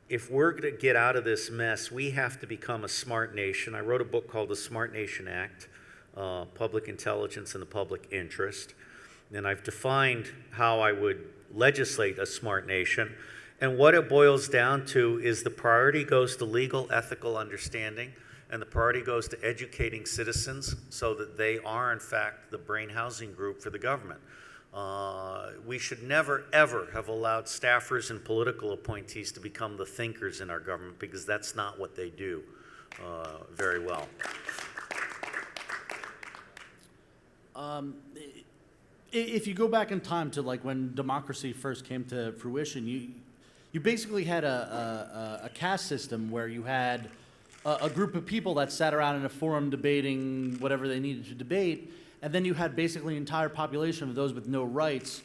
if we're going to get out of this mess, we have to become a smart nation. I wrote a book called The Smart Nation Act, Public Intelligence and the Public Interest. And I've defined how I would legislate a smart nation. And what it boils down to is the priority goes to legal, ethical understanding, and the priority goes to educating citizens so that they are, in fact, the brain housing group for the government. We should never, ever have allowed staffers and political appointees to become the thinkers in our government, because that's not what they do very well. If you go back in time to like when democracy first came to fruition, you basically had a caste system where you had a group of people that sat around in a forum debating whatever they needed to debate, and then you had basically an entire population of those with no rights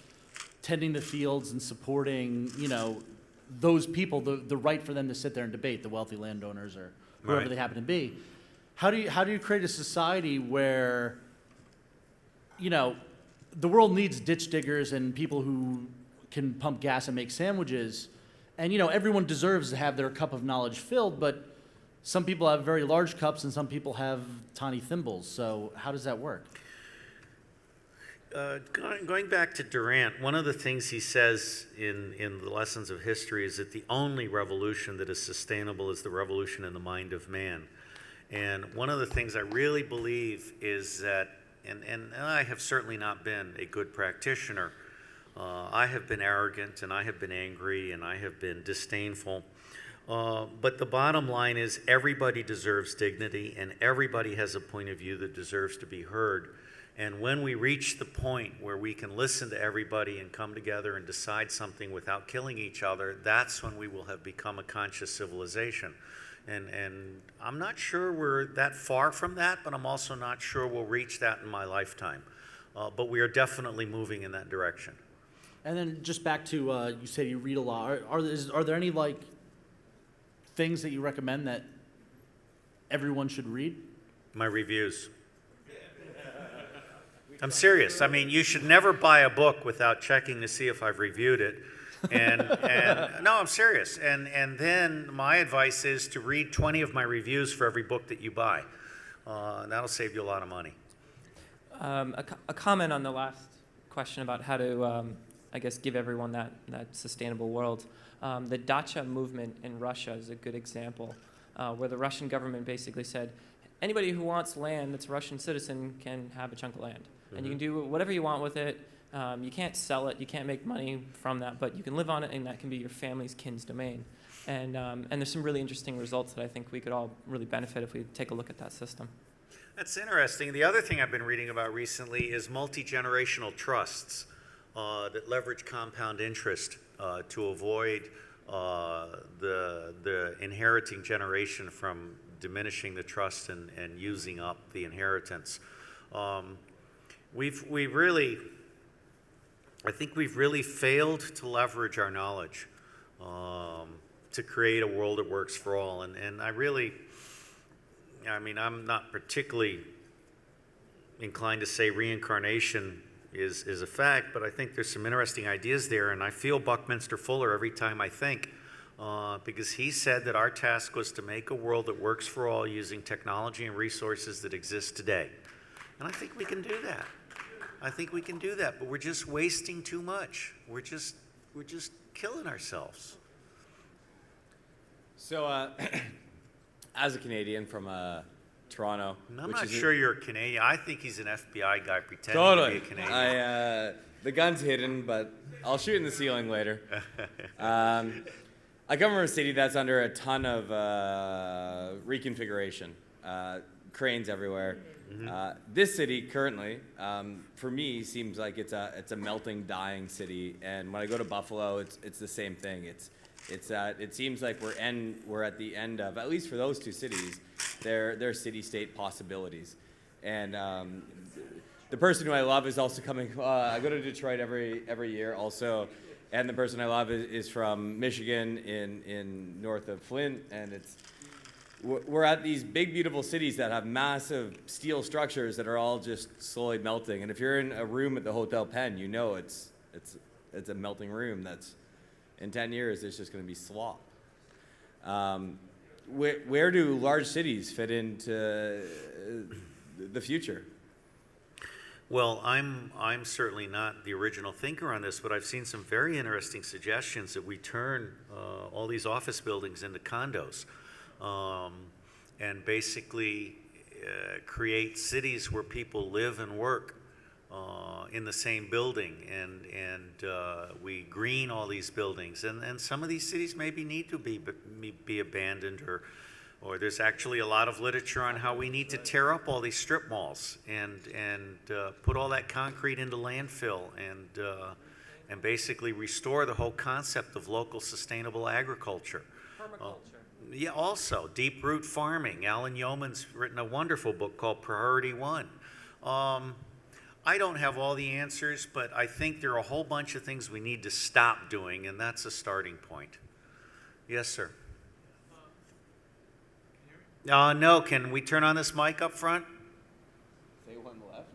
tending the fields and supporting, you know, those people the right for them to sit there and debate, the wealthy landowners or whoever Right. they happen to be. How do you create a society where, you know, the world needs ditch diggers and people who can pump gas and make sandwiches, and you know everyone deserves to have their cup of knowledge filled, but some people have very large cups and some people have tiny thimbles. So how does that work? Going back to Durant, one of the things he says in the Lessons of History is that the only revolution that is sustainable is the revolution in the mind of man. And one of the things I really believe is that, and I have certainly not been a good practitioner. I have been arrogant, and I have been angry, and I have been disdainful. But the bottom line is everybody deserves dignity, and everybody has a point of view that deserves to be heard. And when we reach the point where we can listen to everybody and come together and decide something without killing each other, that's when we will have become a conscious civilization. And I'm not sure we're that far from that, but I'm also not sure we'll reach that in my lifetime. But we are definitely moving in that direction. And then just back to you said you read a lot. Are there any like things that you recommend that everyone should read? My reviews. I'm serious. I mean, you should never buy a book without checking to see if I've reviewed it. And no, I'm serious. And then my advice is to read 20 of my reviews for every book that you buy. That'll save you a lot of money. A comment on the last question about how to, I guess, give everyone that sustainable world. The dacha movement in Russia is a good example, where the Russian government basically said, anybody who wants land that's a Russian citizen can have a chunk of land. And you can do whatever you want with it. You can't sell it, you can't make money from that, but you can live on it, and that can be your family's kin's domain. And there's some really interesting results that I think we could all really benefit if we take a look at that system. That's interesting. The other thing I've been reading about recently is multi-generational trusts that leverage compound interest to avoid the inheriting generation from diminishing the trust and using up the inheritance. I think we've really failed to leverage our knowledge to create a world that works for all. And I'm not particularly inclined to say reincarnation is a fact, but I think there's some interesting ideas there, and I feel Buckminster Fuller every time I think, because he said that our task was to make a world that works for all using technology and resources that exist today. And I think we can do that. But we're just wasting too much. We're just killing ourselves. So, as a Canadian from Toronto, I'm not sure you're a Canadian. I think he's an FBI guy pretending totally. to be a Canadian. The gun's hidden, but I'll shoot in the ceiling later. I come from a city that's under a ton of reconfiguration, cranes everywhere. This city currently, for me, seems like it's a melting, dying city. And when I go to Buffalo, it's the same thing. It seems like we're at the end of, at least for those two cities, their city-state possibilities. And the person who I love is also coming. I go to Detroit every year also, and the person I love is from Michigan in north of Flint, and we're at these big, beautiful cities that have massive steel structures that are all just slowly melting. And if you're in a room at the Hotel Penn, you know it's a melting room that's, in 10 years, it's just going to be slop. Where do large cities fit into the future? Well, I'm certainly not the original thinker on this, but I've seen some very interesting suggestions that we turn all these office buildings into condos. And basically create cities where people live and work in the same building, and we green all these buildings. And some of these cities maybe need to be abandoned, or there's actually a lot of literature on how we need to tear up all these strip malls and put all that concrete into landfill and basically restore the whole concept of local sustainable agriculture. Permaculture. Yeah, also, deep root farming. Alan Yeoman's written a wonderful book called Priority One. I don't have all the answers, but I think there are a whole bunch of things we need to stop doing, and that's a starting point. Yes, sir. No, can we turn on this mic up front? Say one left.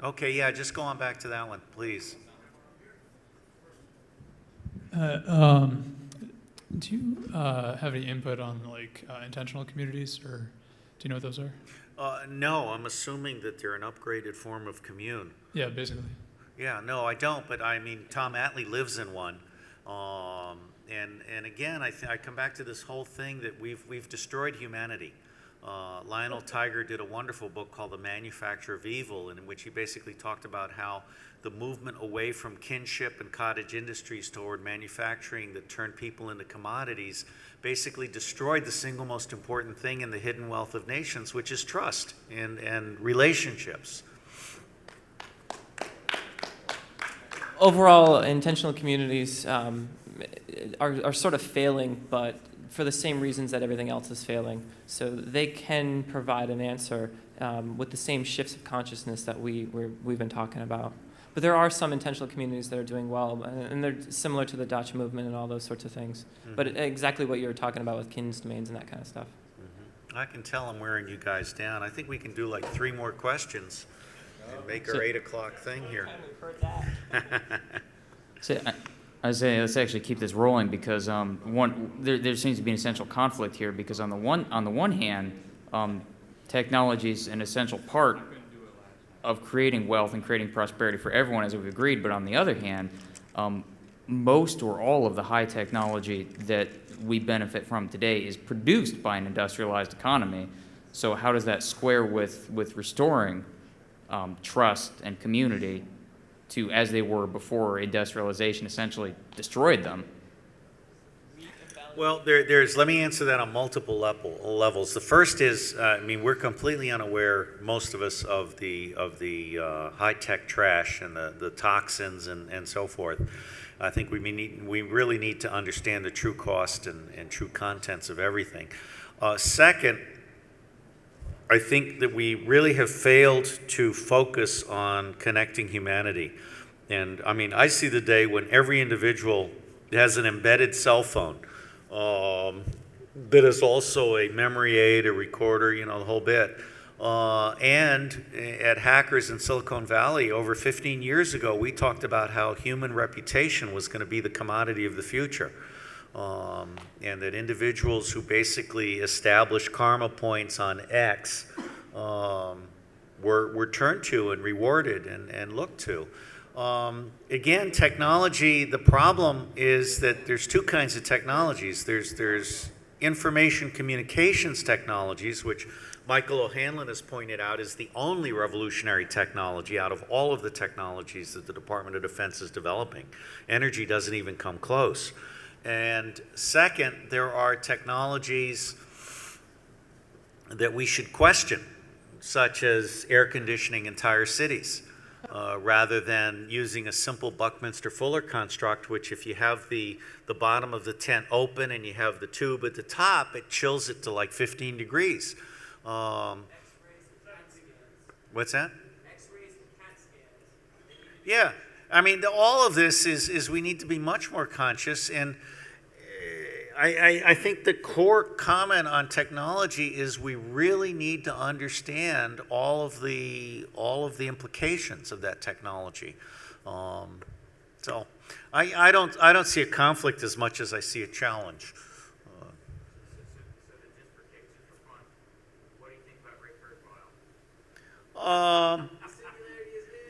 Okay, yeah, just go on back to that one, please. Do you have any input on like intentional communities, or do you know what those are? No, I'm assuming that they're an upgraded form of commune. Yeah, basically. Yeah, no, I don't, but I mean, Tom Atlee lives in one. And again, I come back to this whole thing that we've destroyed humanity. Lionel Tiger did a wonderful book called The Manufacture of Evil, in which he basically talked about how the movement away from kinship and cottage industries toward manufacturing that turned people into commodities basically destroyed the single most important thing in the hidden wealth of nations, which is trust and relationships. Overall, intentional communities are sort of failing, but for the same reasons that everything else is failing. So they can provide an answer with the same shifts of consciousness that we've been talking about. But there are some intentional communities that are doing well, and they're similar to the Dutch movement and all those sorts of things. Mm-hmm. But exactly what you were talking about with Kin's-domains and that kind of stuff. Mm-hmm. I can tell I'm wearing you guys down. I think we can do like 3 more questions and make our 8 o'clock thing here. So I say let's actually keep this rolling because there seems to be an essential conflict here because on the one hand, technology is an essential part of creating wealth and creating prosperity for everyone, as we've agreed. But on the other hand, most or all of the high technology that we benefit from today is produced by an industrialized economy. So how does that square with restoring trust and community to as they were before industrialization essentially destroyed them? Well, let me answer that on multiple levels. The first is, we're completely unaware, most of us, of the high-tech trash and the toxins and so forth. I think we really need to understand the true cost and true contents of everything. Second, I think that we really have failed to focus on connecting humanity. And I see the day when every individual has an embedded cell phone that is also a memory aid, a recorder, the whole bit. And at Hackers in Silicon Valley, over 15 years ago, we talked about how human reputation was going to be the commodity of the future. And that individuals who basically establish karma points on X were turned to and rewarded and looked to. Again, technology, the problem is that there's 2 kinds of technologies. There's information communications technologies, which Michael O'Hanlon has pointed out is the only revolutionary technology out of all of the technologies that the Department of Defense is developing. Energy doesn't even come close. And second, there are technologies that we should question, such as air conditioning entire cities. Rather than using a simple Buckminster-Fuller construct, which if you have the bottom of the tent open and you have the tube at the top, it chills it to like 15 degrees. What's that? X-rays and CAT scans. Yeah, all of this is we need to be much more conscious, and I think the core comment on technology is we really need to understand all of the implications of that technology. So I don't see a conflict as much as I see a challenge.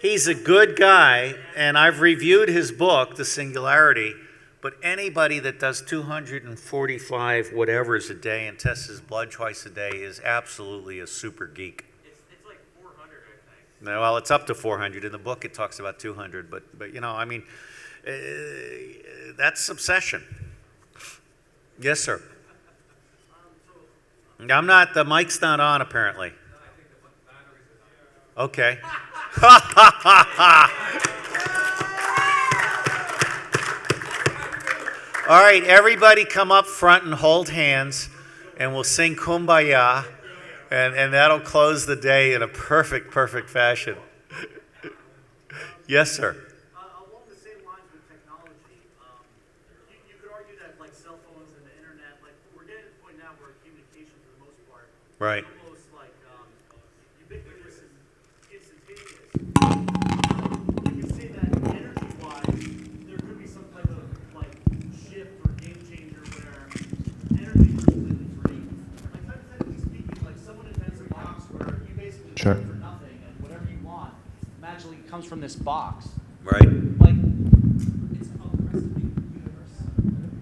He's a good guy, and I've reviewed his book, The Singularity. But anybody that does 245 whatevers a day and tests his blood twice a day is absolutely a super geek. It's like 400, I think. No, well, it's up to 400. In the book, it talks about 200. But that's obsession. Yes, sir. I'm not. The mic's not on, apparently. Okay. All right, everybody come up front and hold hands, and we'll sing Kumbaya, and that'll close the day in a perfect fashion. Yes, sir. Along the same lines with technology, you could argue that like cell where communication for the most part Right. is almost like ubiquitous and instantaneous. You can say that energy-wise, there could be some type of like shift or game changer where energy is completely free. Like hypothetically speaking, like someone invents a box where you basically Sure. pay for nothing and whatever you want magically comes from this box. Right. Like, it's of the rest of the universe.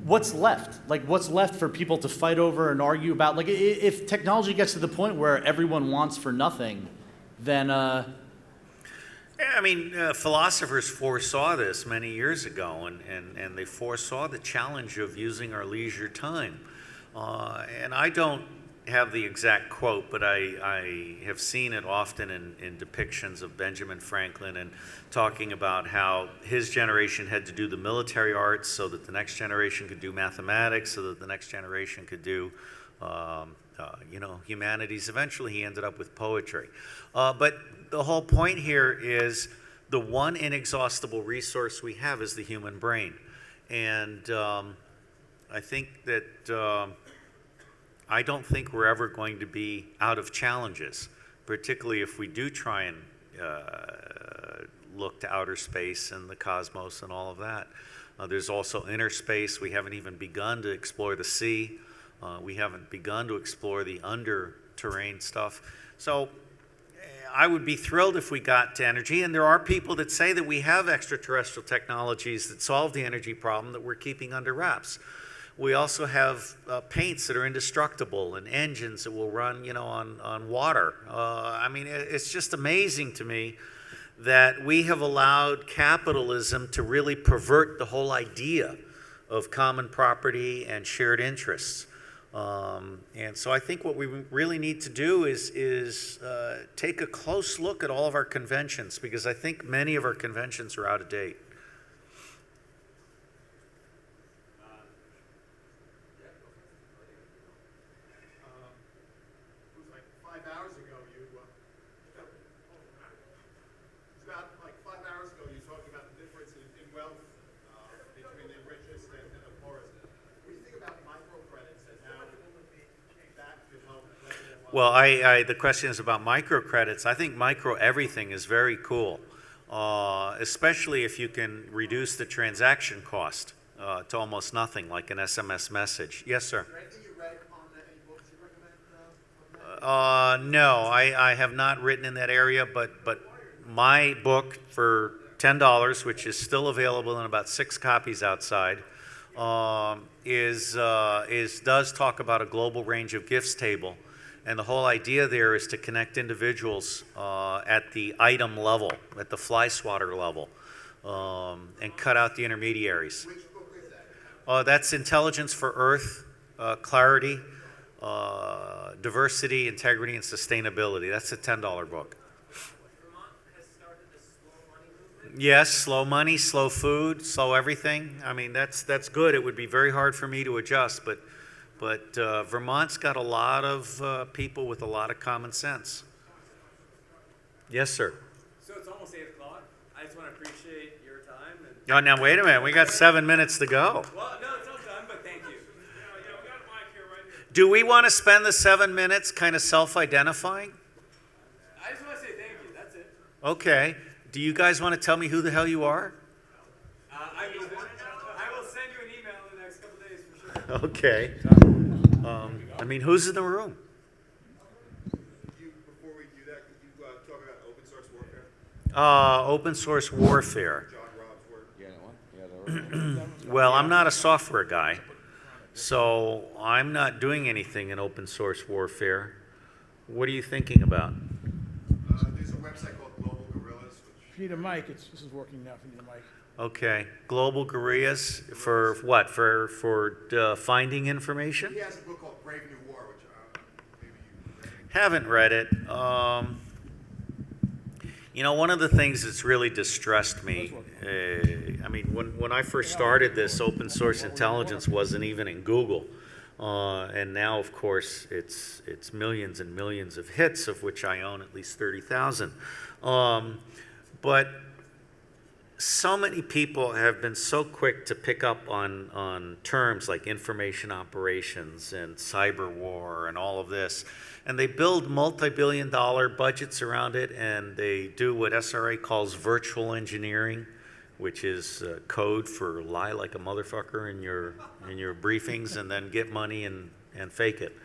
What's left? Like, what's left for people to fight over and argue about? Like, if technology gets to the point where everyone wants for nothing, then Yeah, I mean, philosophers foresaw this many years ago, and they foresaw the challenge of using our leisure time. And I don't have the exact quote, but I have seen it often in depictions of Benjamin Franklin and talking about how his generation had to do the military arts so that the next generation could do mathematics, so that the next generation could do humanities. Eventually, he ended up with poetry. But the whole point here is the one inexhaustible resource we have is the human brain. And I think that I don't think we're ever going to be out of challenges, particularly if we do try and look to outer space and the cosmos and all of that. There's also inner space. We haven't even begun to explore the sea. We haven't begun to explore the under-terrain stuff. So I would be thrilled if we got to energy, and there are people that say that we have extraterrestrial technologies that solve the energy problem that we're keeping under wraps. We also have paints that are indestructible and engines that will run, on water. I mean, it's just amazing to me that we have allowed capitalism to really pervert the whole idea of common property and shared interests. And so I think what we really need to do is take a close look at all of our conventions, because I think many of our conventions are out of date. Well, the question is about microcredits. I think micro everything is very cool, especially if you can reduce the transaction cost to almost nothing, like an SMS message. Yes, sir. No, I have not written in that area, but my book for $10, which is still available in about 6 copies outside, does talk about a global range of gifts table. And the whole idea there is to connect individuals at the item level, at the fly swatter level, and cut out the intermediaries. Which book is that? That's Intelligence for Earth, Clarity, Diversity, Integrity, and Sustainability. That's a $10 book. Yes, slow money, slow food, slow everything. I mean, that's good. It would be very hard for me to adjust, but Vermont's got a lot of people with a lot of common sense. Yes, sir. So it's almost 8 o'clock. I just want to appreciate your time. Oh, now wait a minute. We got 7 minutes to go. Well, no, it's all done, but thank you. Do we want to spend the 7 minutes kind of self-identifying? I just want to say thank you. That's it. Okay. Do you guys want to tell me who the hell you are? I will send you an email in the next couple days for sure. Okay. I mean, who's in the room? Before we do that, could you talk about open source warfare? Open source warfare. John Rob's work. Well, I'm not a software guy, so I'm not doing anything in open source warfare. What are you thinking about? There's a website called Global Guerrillas. If you need a mic, this is working now. If you need a mic. Okay, Global Guerrillas for what? For finding information? He has a book called Brave New War, which maybe you Haven't read it. One of the things that's really distressed me, I mean, when I first started this, open source intelligence wasn't even in Google. And now, of course, it's millions and millions of hits, of which I own at least 30,000. But so many people have been so quick to pick up on terms like information operations and cyber war and all of this. And they build multi-billion-dollar budgets around it, and they do what SRA calls virtual engineering, which is code for lie like a motherfucker in your briefings and then get money and fake it.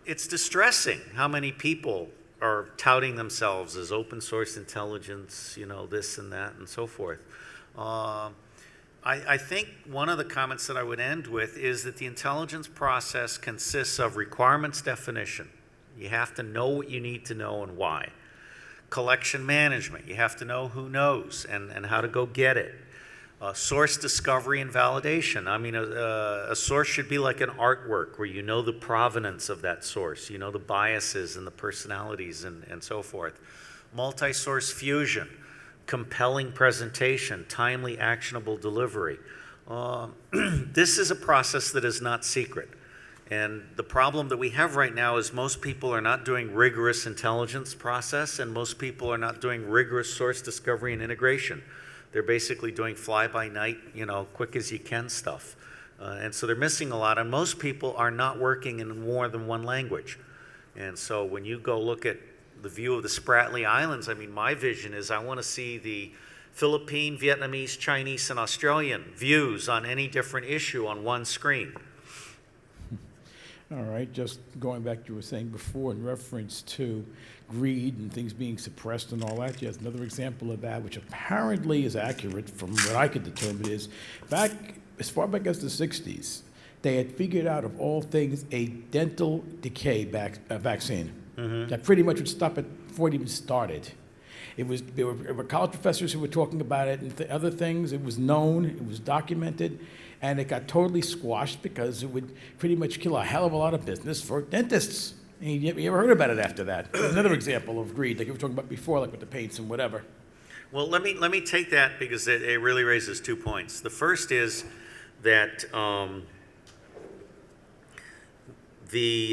It's distressing how many people are touting themselves as open source intelligence, you know, this and that and so forth. I think one of the comments that I would end with is that the intelligence process consists of requirements definition. You have to know what you need to know and why. Collection management, you have to know who knows and how to go get it. Source discovery and validation. I mean, a source should be like an artwork where you know the provenance of that source, you know the biases and the personalities and so forth. Multi-source fusion, compelling presentation, timely actionable delivery. This is a process that is not secret. And the problem that we have right now is most people are not doing rigorous intelligence process, and most people are not doing rigorous source discovery and integration. They're basically doing fly-by-night, you know, quick as you can stuff. And so they're missing a lot, and most people are not working in more than one language. And so when you go look at the view of the Spratly Islands, I mean, my vision is I want to see the Philippine, Vietnamese, Chinese, and Australian views on any different issue on one screen. All right, just going back to what you were saying before in reference to greed and things being suppressed and all that, yes, another example of that, which apparently is accurate from what I could determine, is back as far back as the 60s, they had figured out, of all things, a dental decay vaccine that pretty much would stop it before it even started. There were college professors who were talking about it and other things. It was known, it was documented, and it got totally squashed because it would pretty much kill a hell of a lot of business for dentists. And you ever heard about it after that? Another example of greed, like you were talking about before, like with the paints and whatever. Well, let me take that because it really raises 2 points. The first is that the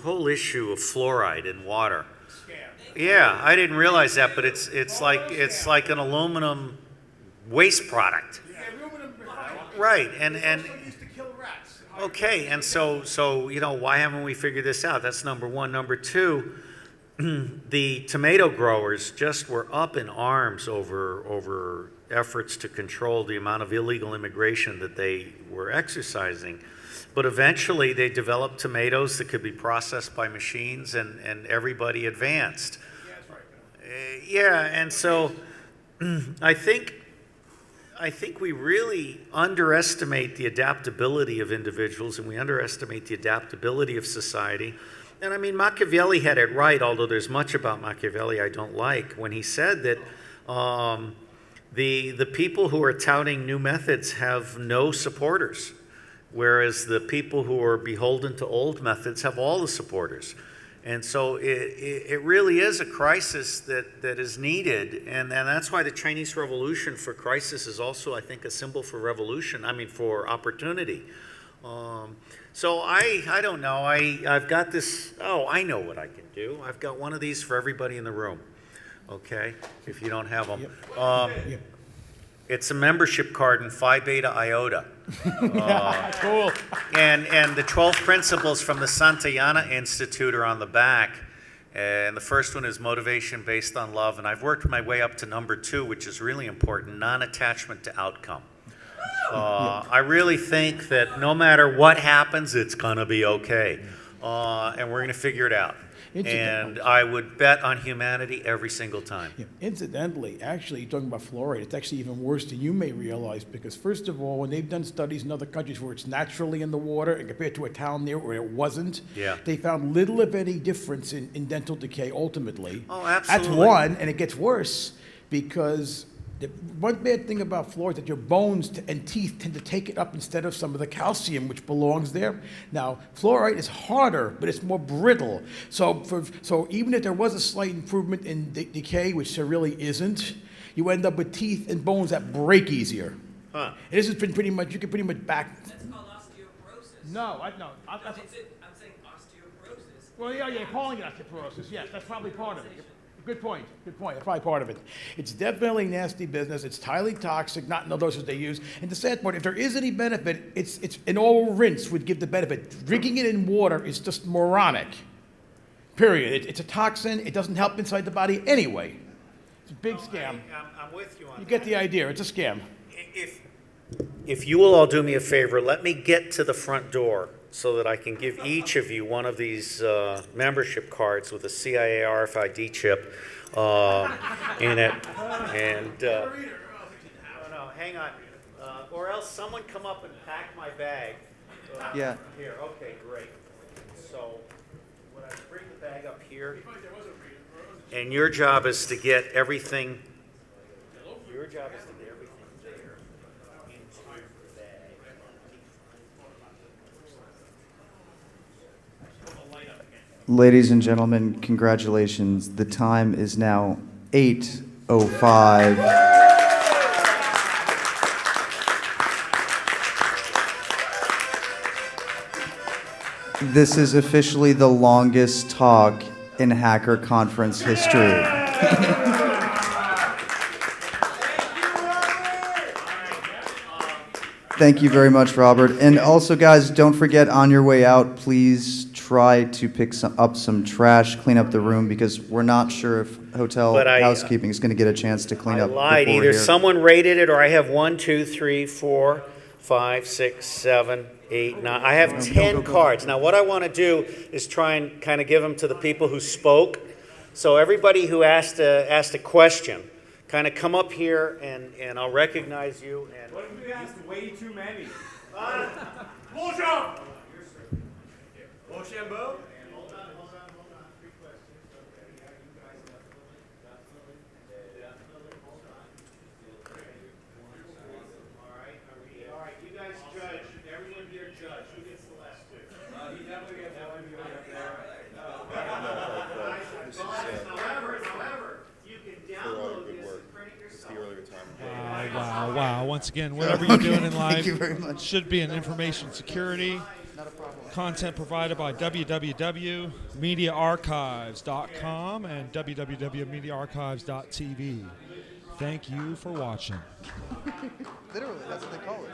whole issue of fluoride in water. Yeah, I didn't realize that, but it's like an aluminum waste product. Right, and okay, and so you know, why haven't we figured this out? That's number one. Number two, the tomato growers just were up in arms over efforts to control the amount of illegal immigration that they were exercising. But eventually they developed tomatoes that could be processed by machines, and everybody advanced. Yeah, and so I think we really underestimate the adaptability of individuals, and we underestimate the adaptability of society. And I mean, Machiavelli had it right, although there's much about Machiavelli I don't like, when he said that the people who are touting new methods have no supporters, whereas the people who are beholden to old methods have all the supporters. And so it really is a crisis that is needed, and that's why the Chinese Revolution for crisis is also, I think, a symbol for revolution, I mean for opportunity. So I don't know, I've got this, I know what I can do. I've got one of these for everybody in the room, okay, if you don't have them. Yep. It's a membership card in Phi Beta Iota. Cool. And the 12 principles from the Santayana Institute are on the back. And the first one is motivation based on love. And I've worked my way up to number 2, which is really important, non-attachment to outcome. I really think that no matter what happens, it's going to be okay. And we're going to figure it out. And I would bet on humanity every single time. Yeah. Incidentally, actually, you're talking about fluoride, it's actually even worse than you may realize, because first of all, when they've done studies in other countries where it's naturally in the water and compared to a town there where it wasn't, they found little, if any, difference in dental decay ultimately. Oh, absolutely. That's one, and it gets worse because the one bad thing about fluoride is that your bones and teeth tend to take it up instead of some of the calcium which belongs there. Now, fluoride is harder, but it's more brittle. So even if there was a slight improvement in decay, which there really isn't, you end up with teeth and bones that break easier. Huh. And this has been pretty much, you can pretty much back. That's called osteoporosis. No, I'm saying osteoporosis. Well, yeah, you're calling it osteoporosis. Yes, that's probably part of it. Good point. Good point. That's probably part of it. It's definitely nasty business. It's highly toxic, not in the doses they use. And the sad part, if there is any benefit, it's an oral rinse would give the benefit. Drinking it in water is just moronic. Period. It's a toxin. It doesn't help inside the body anyway. It's a big scam. I'm with you on that. You get the idea. It's a scam. If you will all do me a favor, let me get to the front door so that I can give each of you one of these membership cards with a CIA RFID chip in it. And no, hang on. Or else someone come up and pack my bag. Yeah. Here, okay, great. So when I bring the bag up here, and your job is to get everything. Your job is to get everything there into the bag. Ladies and gentlemen, congratulations. The time is now 8:05. This is officially the longest talk in hacker conference history. Thank you very much, Robert. And also, guys, don't forget on your way out, please try to pick up some trash, clean up the room, because we're not sure if hotel housekeeping is going to get a chance to clean up. I lied. before we're Either here. someone rated it, or I have 1, 2, 3, 4, 5, 6, 7, 8, 9. I have 10 cards. Now, what I want to do is try and kind of give them to the people who spoke. So everybody who asked a question, kind of come up here, and I'll recognize you. And What if we asked way too many? Bonjour! Rochambeau? Hold on. 3 questions. Okay, yeah, you guys definitely. Hold on. All right, you guys judge. Everyone here judge. Who gets the last 2? He definitely gets that one up there. However, you can download this and print it yourself. Wow. Once again, whatever you're doing in life Thank you very much. should be in information security. Content provided by www.mediaarchives.com and www.mediaarchives.tv. Thank you for watching. Literally, that's what they call it.